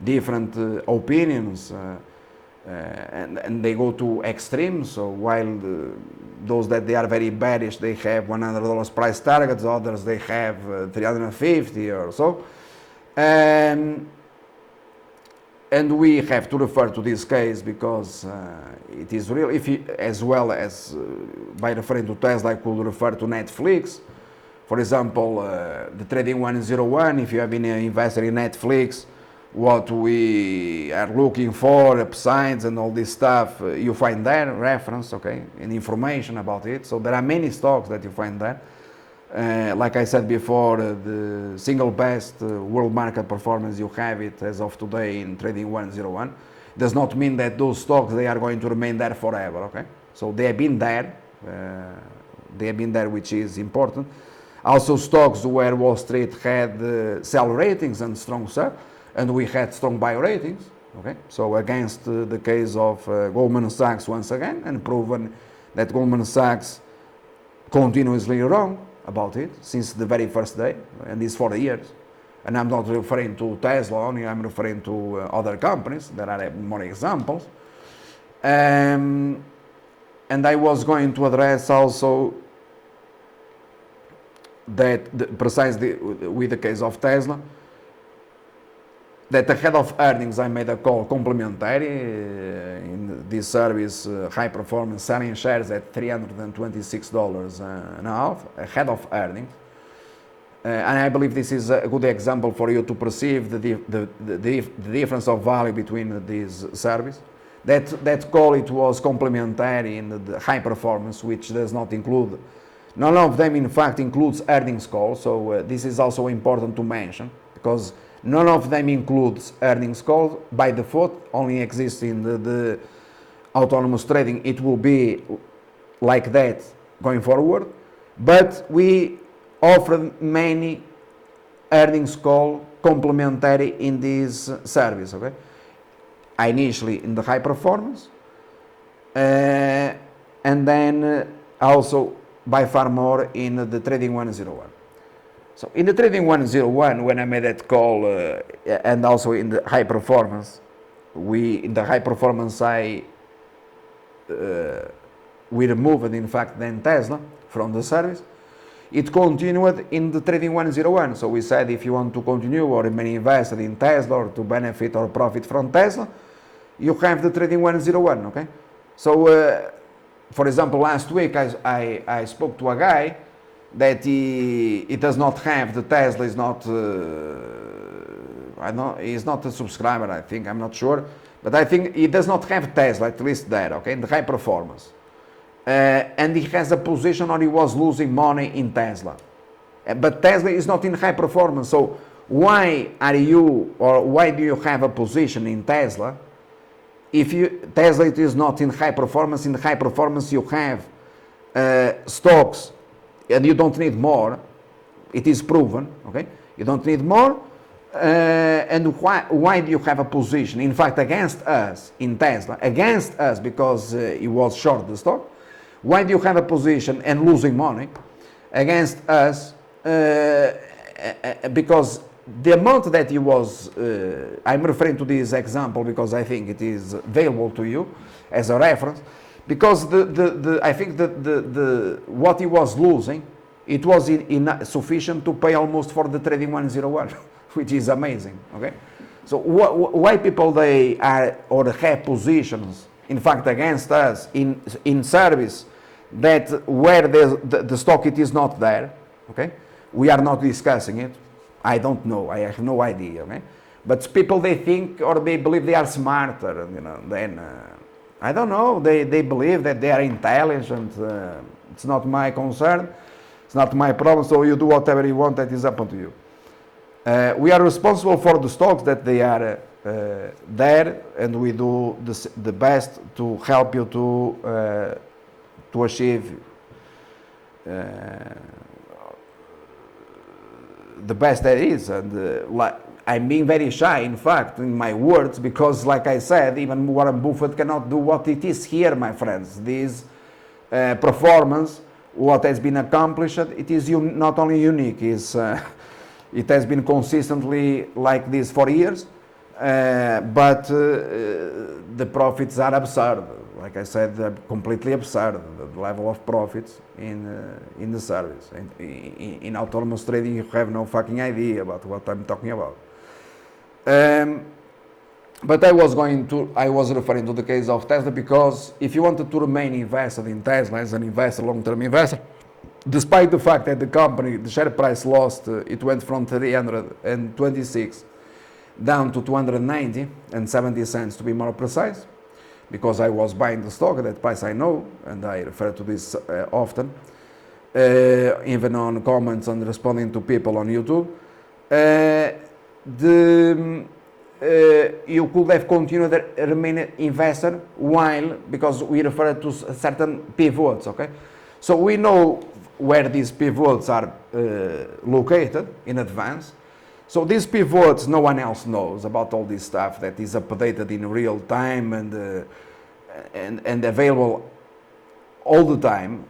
different opinions and they go to extremes. So while those that they are very bearish, they have $100 price targets, others they have 350 or so. And we have to refer to this case because it is real. If you, as well as by referring to Tesla, I could refer to Netflix. For example, the Trading 101, if you have been invested in Netflix, what we are looking for, upsides and all this stuff, you find there, reference, okay, and information about it. So there are many stocks that you find there. Like I said before, the single best world market performance, you have it as of today in Trading 101. Does not mean that those stocks, they are going to remain there forever, okay? So they have been there, which is important. Also stocks where Wall Street had sell ratings and strong sell, and we had strong buy ratings, okay? So against the case of Goldman Sachs once again, and proven that Goldman Sachs continuously wrong about it since the very first day, and this for years. And I'm not referring to Tesla only, I'm referring to other companies. There are more examples. And I was going to address also that precisely with the case of Tesla, that ahead of earnings I made a call complementary in this service, high performance, selling shares at $326 and a half ahead of earnings. And I believe this is a good example for you to perceive the difference of value between these services. That call, it was complementary in the high performance, which does not include, none of them in fact includes earnings call. So this is also important to mention, because none of them includes earnings call. By default, only exists in the autonomous trading. It will be like that going forward. But we offer many earnings call complementary in this service, okay? Initially in the high performance, and then also by far more in the Trading 101. So in the Trading 101, when I made that call, and also in the high performance, we removed in fact then Tesla from the service. It continued in the Trading 101. So we said, if you want to continue or remain invested in Tesla or to benefit or profit from Tesla, you have the Trading 101, okay? So for example, last week I spoke to a guy that he does not have the Tesla, is not he's not a subscriber, I think, I'm not sure, but I think he does not have Tesla, at least there, okay, in the high performance, and he has a position, or he was losing money in Tesla, but Tesla is not in high performance. So why do you have a position in Tesla if Tesla it is not in high performance? In high performance you have stocks, and you don't need more. It is proven, okay? You don't need more. And why do you have a position? In fact, against us in Tesla, against us because he was short the stock. Why do you have a position and losing money against us? Because the amount that he was, I'm referring to this example because I think it is available to you as a reference. Because I think that what he was losing, it was sufficient to pay almost for the trading 101, which is amazing. Okay, so why people they are or have positions, in fact, against us in service that where the stock it is not there. Okay, we are not discussing it. I don't know. I have no idea. Okay, but people they think or they believe they are smarter. You know, then. I don't know, they believe that they are intelligent, it's not my concern, it's not my problem, so you do whatever you want, that is up to you. We are responsible for the stocks that they are there, and we do the best to help you to achieve the best that is, and I'm being very shy, in fact, in my words, because, like I said, even Warren Buffett cannot do what it is here, my friends. This performance, what has been accomplished, it is not only unique, it has been consistently like this for years, but the profits are absurd. Like I said, they're completely absurd, the level of profits in the service. In autonomous trading, you have no fucking idea about what I'm talking about. But I was referring to the case of Tesla because if you wanted to remain invested in Tesla as an investor, long-term investor, despite the fact that the share price lost, it went from 326 down to 290 and 70 cents to be more precise, because I was buying the stock at that price, I know, and I refer to this often, even on comments and responding to people on YouTube. You could have continued to remain investor because we refer to certain pivots, okay? So we know where these pivots are located in advance. So these pivots, no one else knows about all this stuff that is updated in real time and available all the time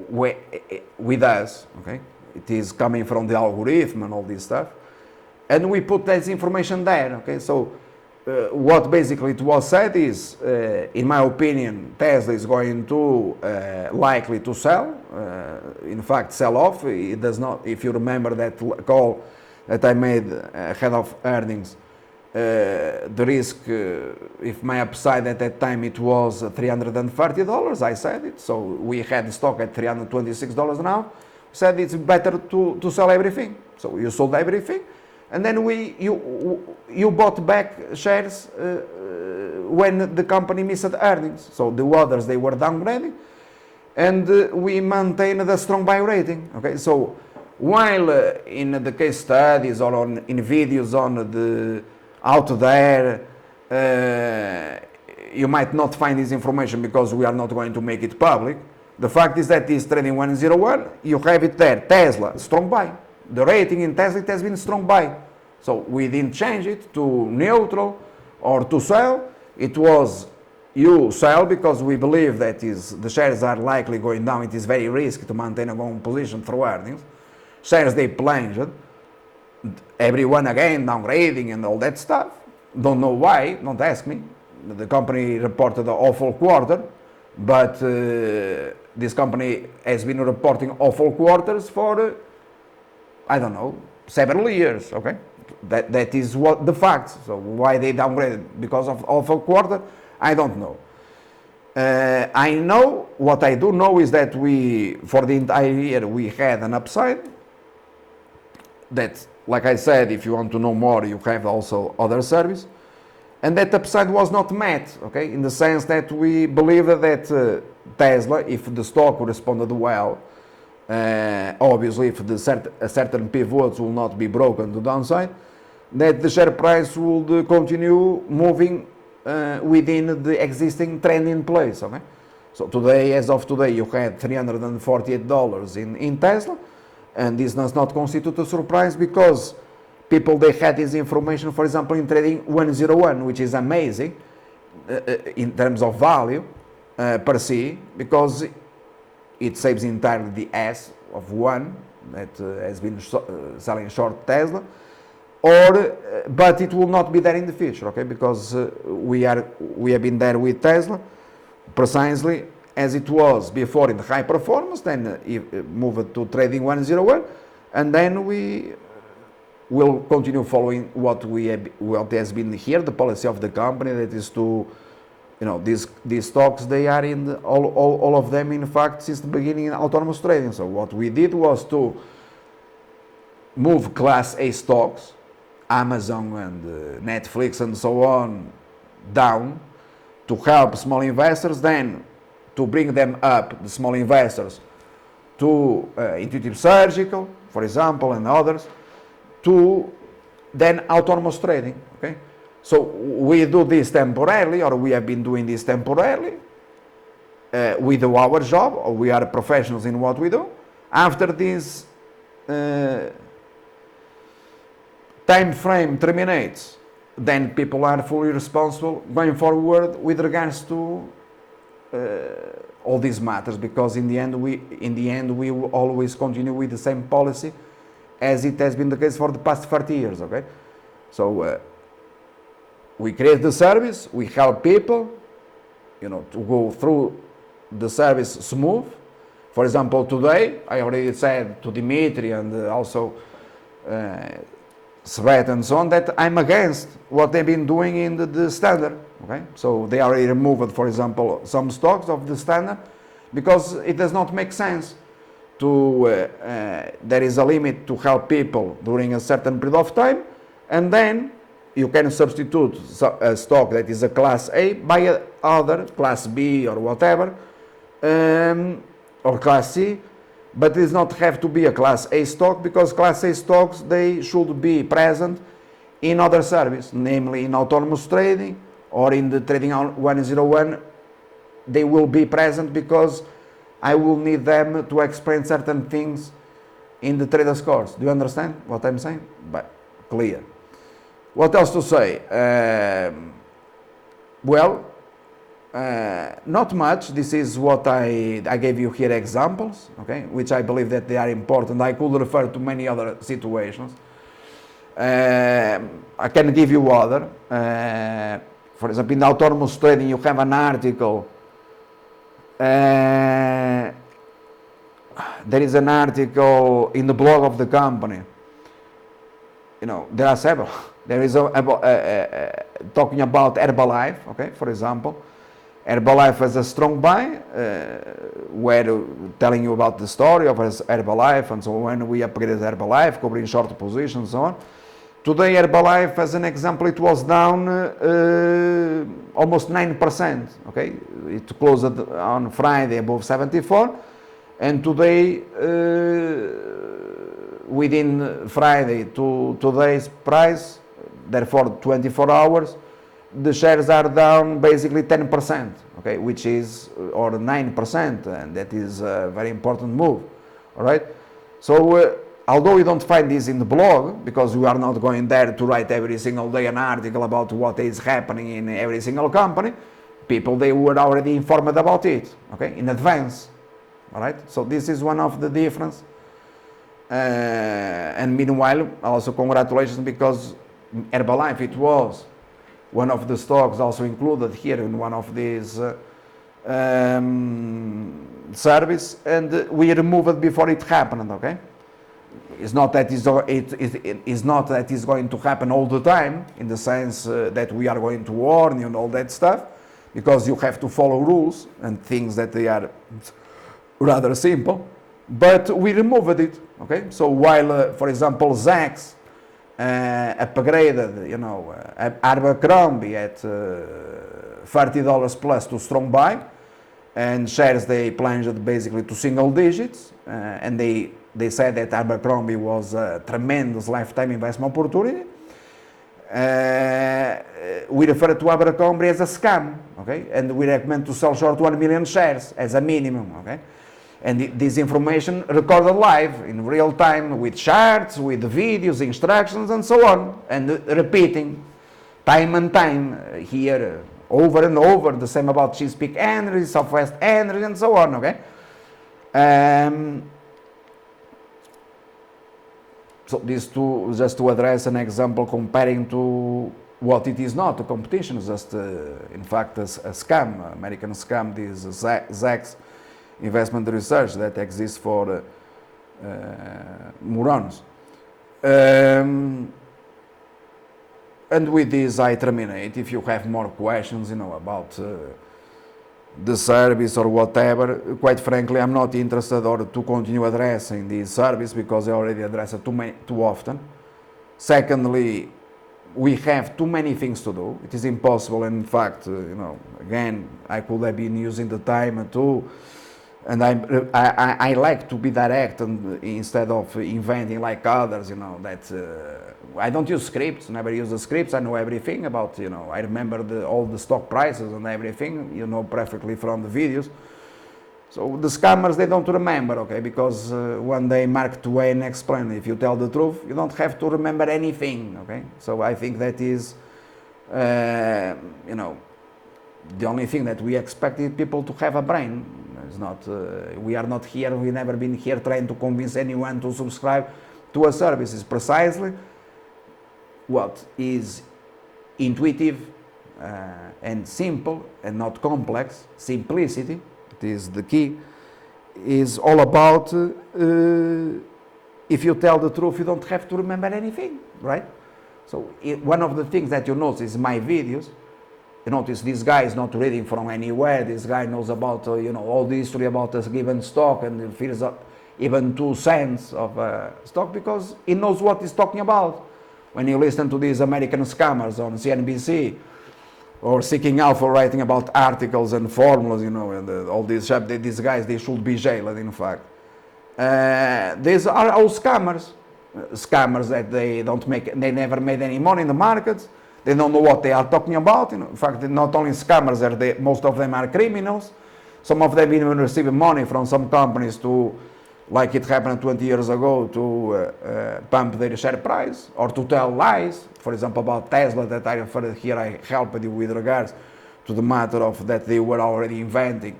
with us, okay? It is coming from the algorithm and all this stuff. And we put that information there, okay? So what basically it was said is, in my opinion, Tesla is going to likely to sell, in fact sell off. It does not, if you remember that call that I made ahead of earnings, the risk, if my upside at that time it was $330, I said it, so we had stock at $326 now, said it's better to sell everything. So you sold everything. And then you bought back shares when the company missed earnings. So the others, they were downgrading, and we maintained a strong buy rating. Okay, so while in the case studies or in videos out there, you might not find this information because we are not going to make it public. The fact is that this trading 101, you have it there, Tesla, strong buy. The rating in Tesla, it has been strong buy. So we didn't change it to neutral or to sell. It was you sell because we believe that the shares are likely going down. It is very risky to maintain a long position through earnings. Shares, they plunged. Everyone again downgrading and all that stuff. Don't know why, don't ask me. The company reported an awful quarter, but this company has been reporting awful quarters for I don't know, several years, okay? That is what the facts. So why they downgraded? Because of awful quarter? I don't know. I know, what I do know is that for the entire year, we had an upside. That, like I said, if you want to know more, you have also other service. And that upside was not met, okay? In the sense that we believe that Tesla, if the stock responded well, obviously if certain pivots will not be broken to downside, that the share price will continue moving within the existing trend in place, okay? So today, as of today, you had $348 in Tesla, and this does not constitute a surprise because people, they had this information, for example, in trading 101, which is amazing in terms of value per se, because it saves entirely the S of one that has been selling short Tesla, or but it will not be there in the future, okay? Because we have been there with Tesla precisely as it was before in the high performance, then moved to trading 101, and then we will continue following what has been here, the policy of the company, that is to, these stocks, they are in all of them, in fact, since the beginning in autonomous trading. So what we did was to move Class A stocks, Amazon and Netflix and so on, down to help small investors, then to bring them up, the small investors, to Intuitive Surgical, for example, and others, to then autonomous trading, okay? So we do this temporarily, or we have been doing this temporarily. We do our job, or we are professionals in what we do. After this time frame terminates, then people are fully responsible going forward with regards to all these matters, because in the end we will always continue with the same policy as it has been the case for the past 30 years, okay? So we create the service, we help people, to go through the service smooth. For example, today, I already said to Dimitri and also Svet and so on, that I'm against what they've been doing in the standard, okay? So they already removed, for example, some stocks of the standard, because it does not make sense to, there is a limit to help people during a certain period of time, and then you can substitute a stock that is a Class A by a other, Class B or whatever, or Class C, but it does not have to be a Class A stock, because Class A stocks, they should be present in other service, namely in autonomous trading or in the trading 101. They will be present because I will need them to explain certain things in the trader's course. Do you understand what I'm saying? But clear. What else to say? Not much. This is what I gave you here examples, okay, which I believe that they are important. I could refer to many other situations. I can give you other. For example, in autonomous trading, you have an article. There is an article in the blog of the company. There are several. There is talking about Herbalife, okay, for example. Herbalife has a strong buy, where telling you about the story of Herbalife, and so when we upgraded Herbalife, covering short positions and so on. Today, Herbalife, as an example, it was down almost 9%, okay? It closed on Friday above 74, and today, within Friday to today's price, therefore 24 hours, the shares are down basically 10%, okay, which is, or 9%, and that is a very important move, all right? So, although you don't find this in the blog, because we are not going there to write every single day an article about what is happening in every single company, people, they were already informed about it, okay, in advance, all right? So this is one of the difference. And meanwhile, also congratulations, because Herbalife, it was one of the stocks also included here in one of these service, and we removed it before it happened, okay? It's not that it's not that it's going to happen all the time, in the sense that we are going to warn you and all that stuff, because you have to follow rules and things that they are rather simple, but we removed it, okay? So while, for example, Zacks upgraded, Abercrombie at $30 plus to strong buy, and shares, they plunged basically to single digits, and they said that Abercrombie was a tremendous lifetime investment opportunity. We refer to Abercrombie as a scam, okay? And we recommend to sell short 1 million shares as a minimum, okay? And this information recorded live in real time with charts, with videos, instructions, and so on, and repeating time and time here over and over the same about Chesapeake Energy, Southwest Energy, and so on, okay? So these two, just to address an example comparing to what it is not a competition, just in fact a scam, American scam, this Zacks investment research that exists for morons. And with this I terminate. If you have more questions, about the service or whatever, quite frankly, I'm not interested or to continue addressing this service because I already address it too often. Secondly, we have too many things to do. It is impossible. And in fact, again, I could have been using the time too. And I like to be direct and instead of inventing like others, that I don't use scripts, never use the scripts. I know everything about, I remember all the stock prices and everything, perfectly from the videos. So the scammers, they don't remember, okay, because one day Mark Twain explained, if you tell the truth, you don't have to remember anything, okay. So I think that is, the only thing that we expect is people to have a brain. It's not, we are not here, we've never been here trying to convince anyone to subscribe to a service. It's precisely what is intuitive and simple and not complex. Simplicity, it is the key, is all about if you tell the truth, you don't have to remember anything, right? So one of the things that you notice in my videos, you notice this guy is not reading from anywhere. This guy knows about, all the history about a given stock and feels even 2 cents of stock because he knows what he's talking about. When you listen to these American scammers on CNBC or Seeking Alpha writing about articles and formulas, and all these guys, they should be jailed, in fact. These are all scammers. Scammers that they never made any money in the markets. They don't know what they are talking about. In fact, not only scammers, most of them are criminals. Some of them even receive money from some companies to, like it happened 20 years ago, to pump their share price or to tell lies. For example, about Tesla that I referred here, I helped you with regards to the matter of that they were already inventing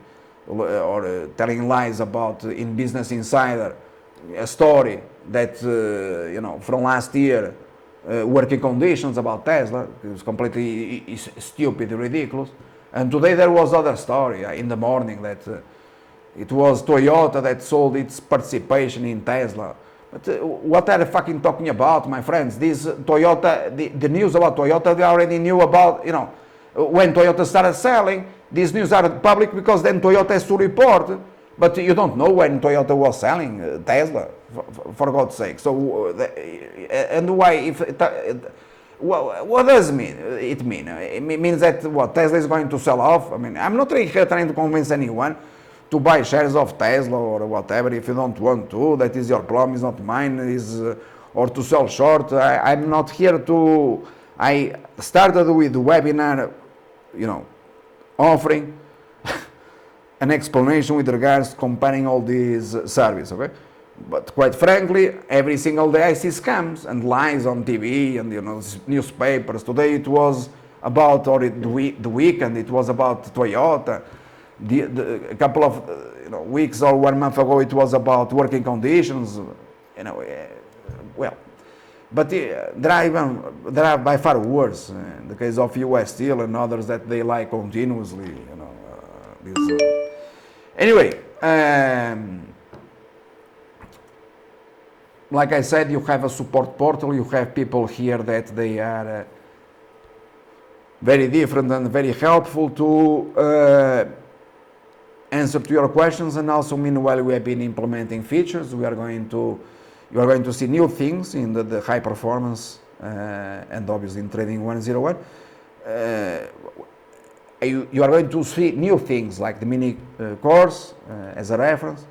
or telling lies about in Business Insider, a story that, from last year, working conditions about Tesla. It was completely stupid, ridiculous. And today there was other story in the morning that it was Toyota that sold its participation in Tesla. But what are they fucking talking about, my friends? This Toyota, the news about Toyota, they already knew about, when Toyota started selling. These news are public because then Toyota has to report. But you don't know when Toyota was selling Tesla, for God's sake. So, and why? What does it mean? It means that what, Tesla is going to sell off. I mean, I'm not really here trying to convince anyone to buy shares of Tesla or whatever. If you don't want to, that is your problem, it's not mine. Or to sell short. I'm not here to. I started with the webinar, offering an explanation with regards to comparing all these services, okay? But quite frankly, every single day I see scams and lies on TV and newspapers. Today it was about, or the weekend it was about Toyota. A couple of weeks or 1 month ago it was about working conditions. Well, but there are by far worse. In the case of US Steel and others that they lie continuously. Anyway, like I said, you have a support portal. You have people here that they are very different and very helpful to answer to your questions. And also, meanwhile, we have been implementing features. You are going to see new things in the high performance and obviously in Trading 101. You are going to see new things like the mini course as a reference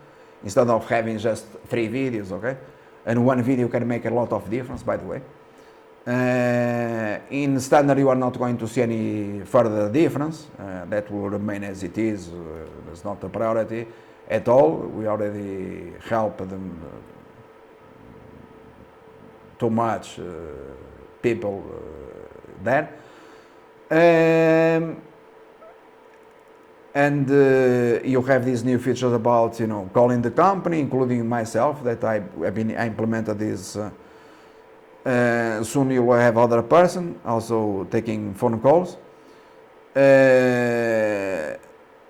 instead of having just 3 videos, okay? And 1 video can make a lot of difference, by the way. In standard you are not going to see any further difference, that will remain as it is, it's not a priority at all. We already helped them too much people there. And you have these new features about, you know, calling the company, including myself, that I implemented this. Soon you will have other person also taking phone calls.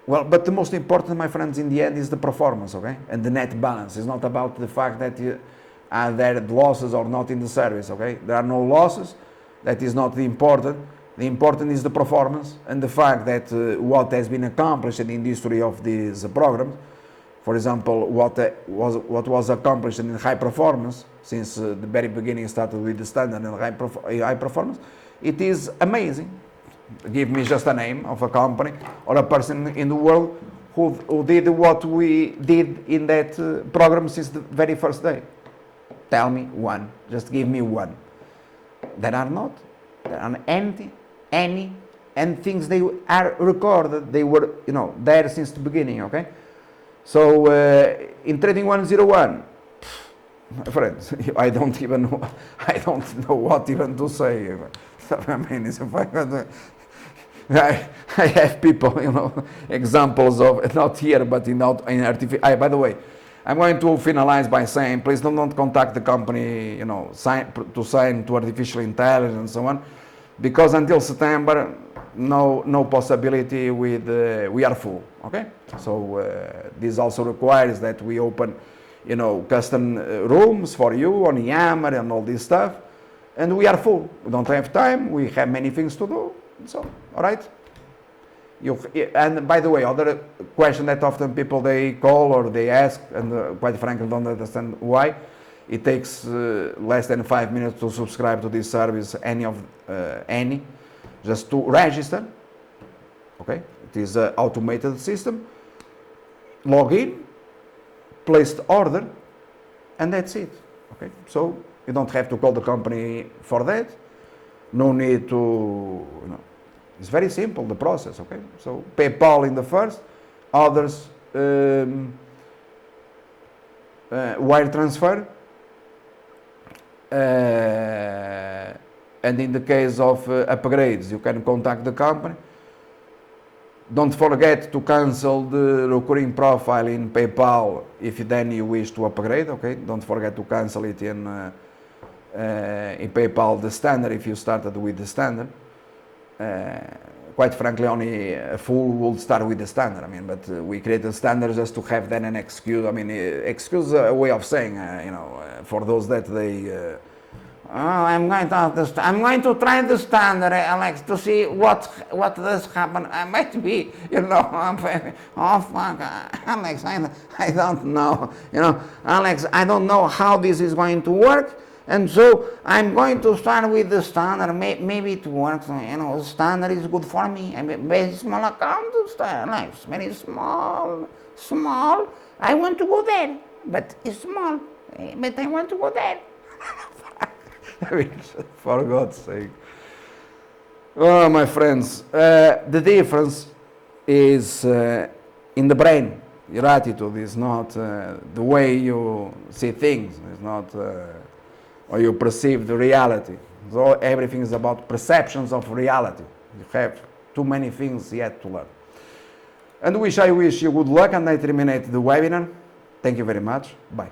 Well, but the most important, my friends, in the end is the performance, okay? And the net balance. It's not about the fact that are there losses or not in the service, okay? There are no losses. That is not the important. The important is the performance and the fact that what has been accomplished in the industry of these programs. For example, what was accomplished in high performance since the very beginning started with the standard and high performance, it is amazing. Give me just a name of a company or a person in the world who did what we did in that program since the very first day. Tell me one. Just give me one. There are not. There are any, and things they are recorded. They were, you know, there since the beginning. Okay. So in trading 101, my friends, I don't know what even to say. I mean, I have people, you know, examples of, not here, but in artificial. By the way, I'm going to finalize by saying, please don't contact the company, you know, sign to artificial intelligence and so on, because until September, no possibility with, we are full, okay? So this also requires that we open, you know, custom rooms for you on Yammer and all this stuff, and we are full. We don't have time, we have many things to do, so, all right? And by the way, other question that often people they call or they ask, and quite frankly don't understand why, it takes less than 5 minutes to subscribe to this service, any, just to register, okay? It is an automated system, log in, place the order, and that's it, okay? So you don't have to call the company for that, no need to, you know, it's very simple, the process, okay? So PayPal in the first, others wire transfer, and in the case of upgrades, you can contact the company. Don't forget to cancel the recurring profile in PayPal if then you wish to upgrade, okay? Don't forget to cancel it in PayPal, the standard, if you started with the standard. Quite frankly, only a fool will start with the standard. I mean, but we created standard just to have then an excuse. I mean, excuse a way of saying, you know, for those that they. I'm going to try the standard, Alex, to see what does happen. I might be, you know. Oh fuck, Alex, I don't know. You know, Alex, I don't know how this is going to work. And so I'm going to start with the standard. Maybe it works. You know, standard is good for me. I'm a very small account, like very small. I want to go there, but it's small. But I want to go there. I mean, for God's sake. Oh, my friends, the difference is in the brain. Your attitude is not the way you see things. It's not. Or you perceive the reality. So everything is about perceptions of reality. You have too many things yet to learn. And I wish you good luck, and I terminate the webinar. Thank you very much. Bye.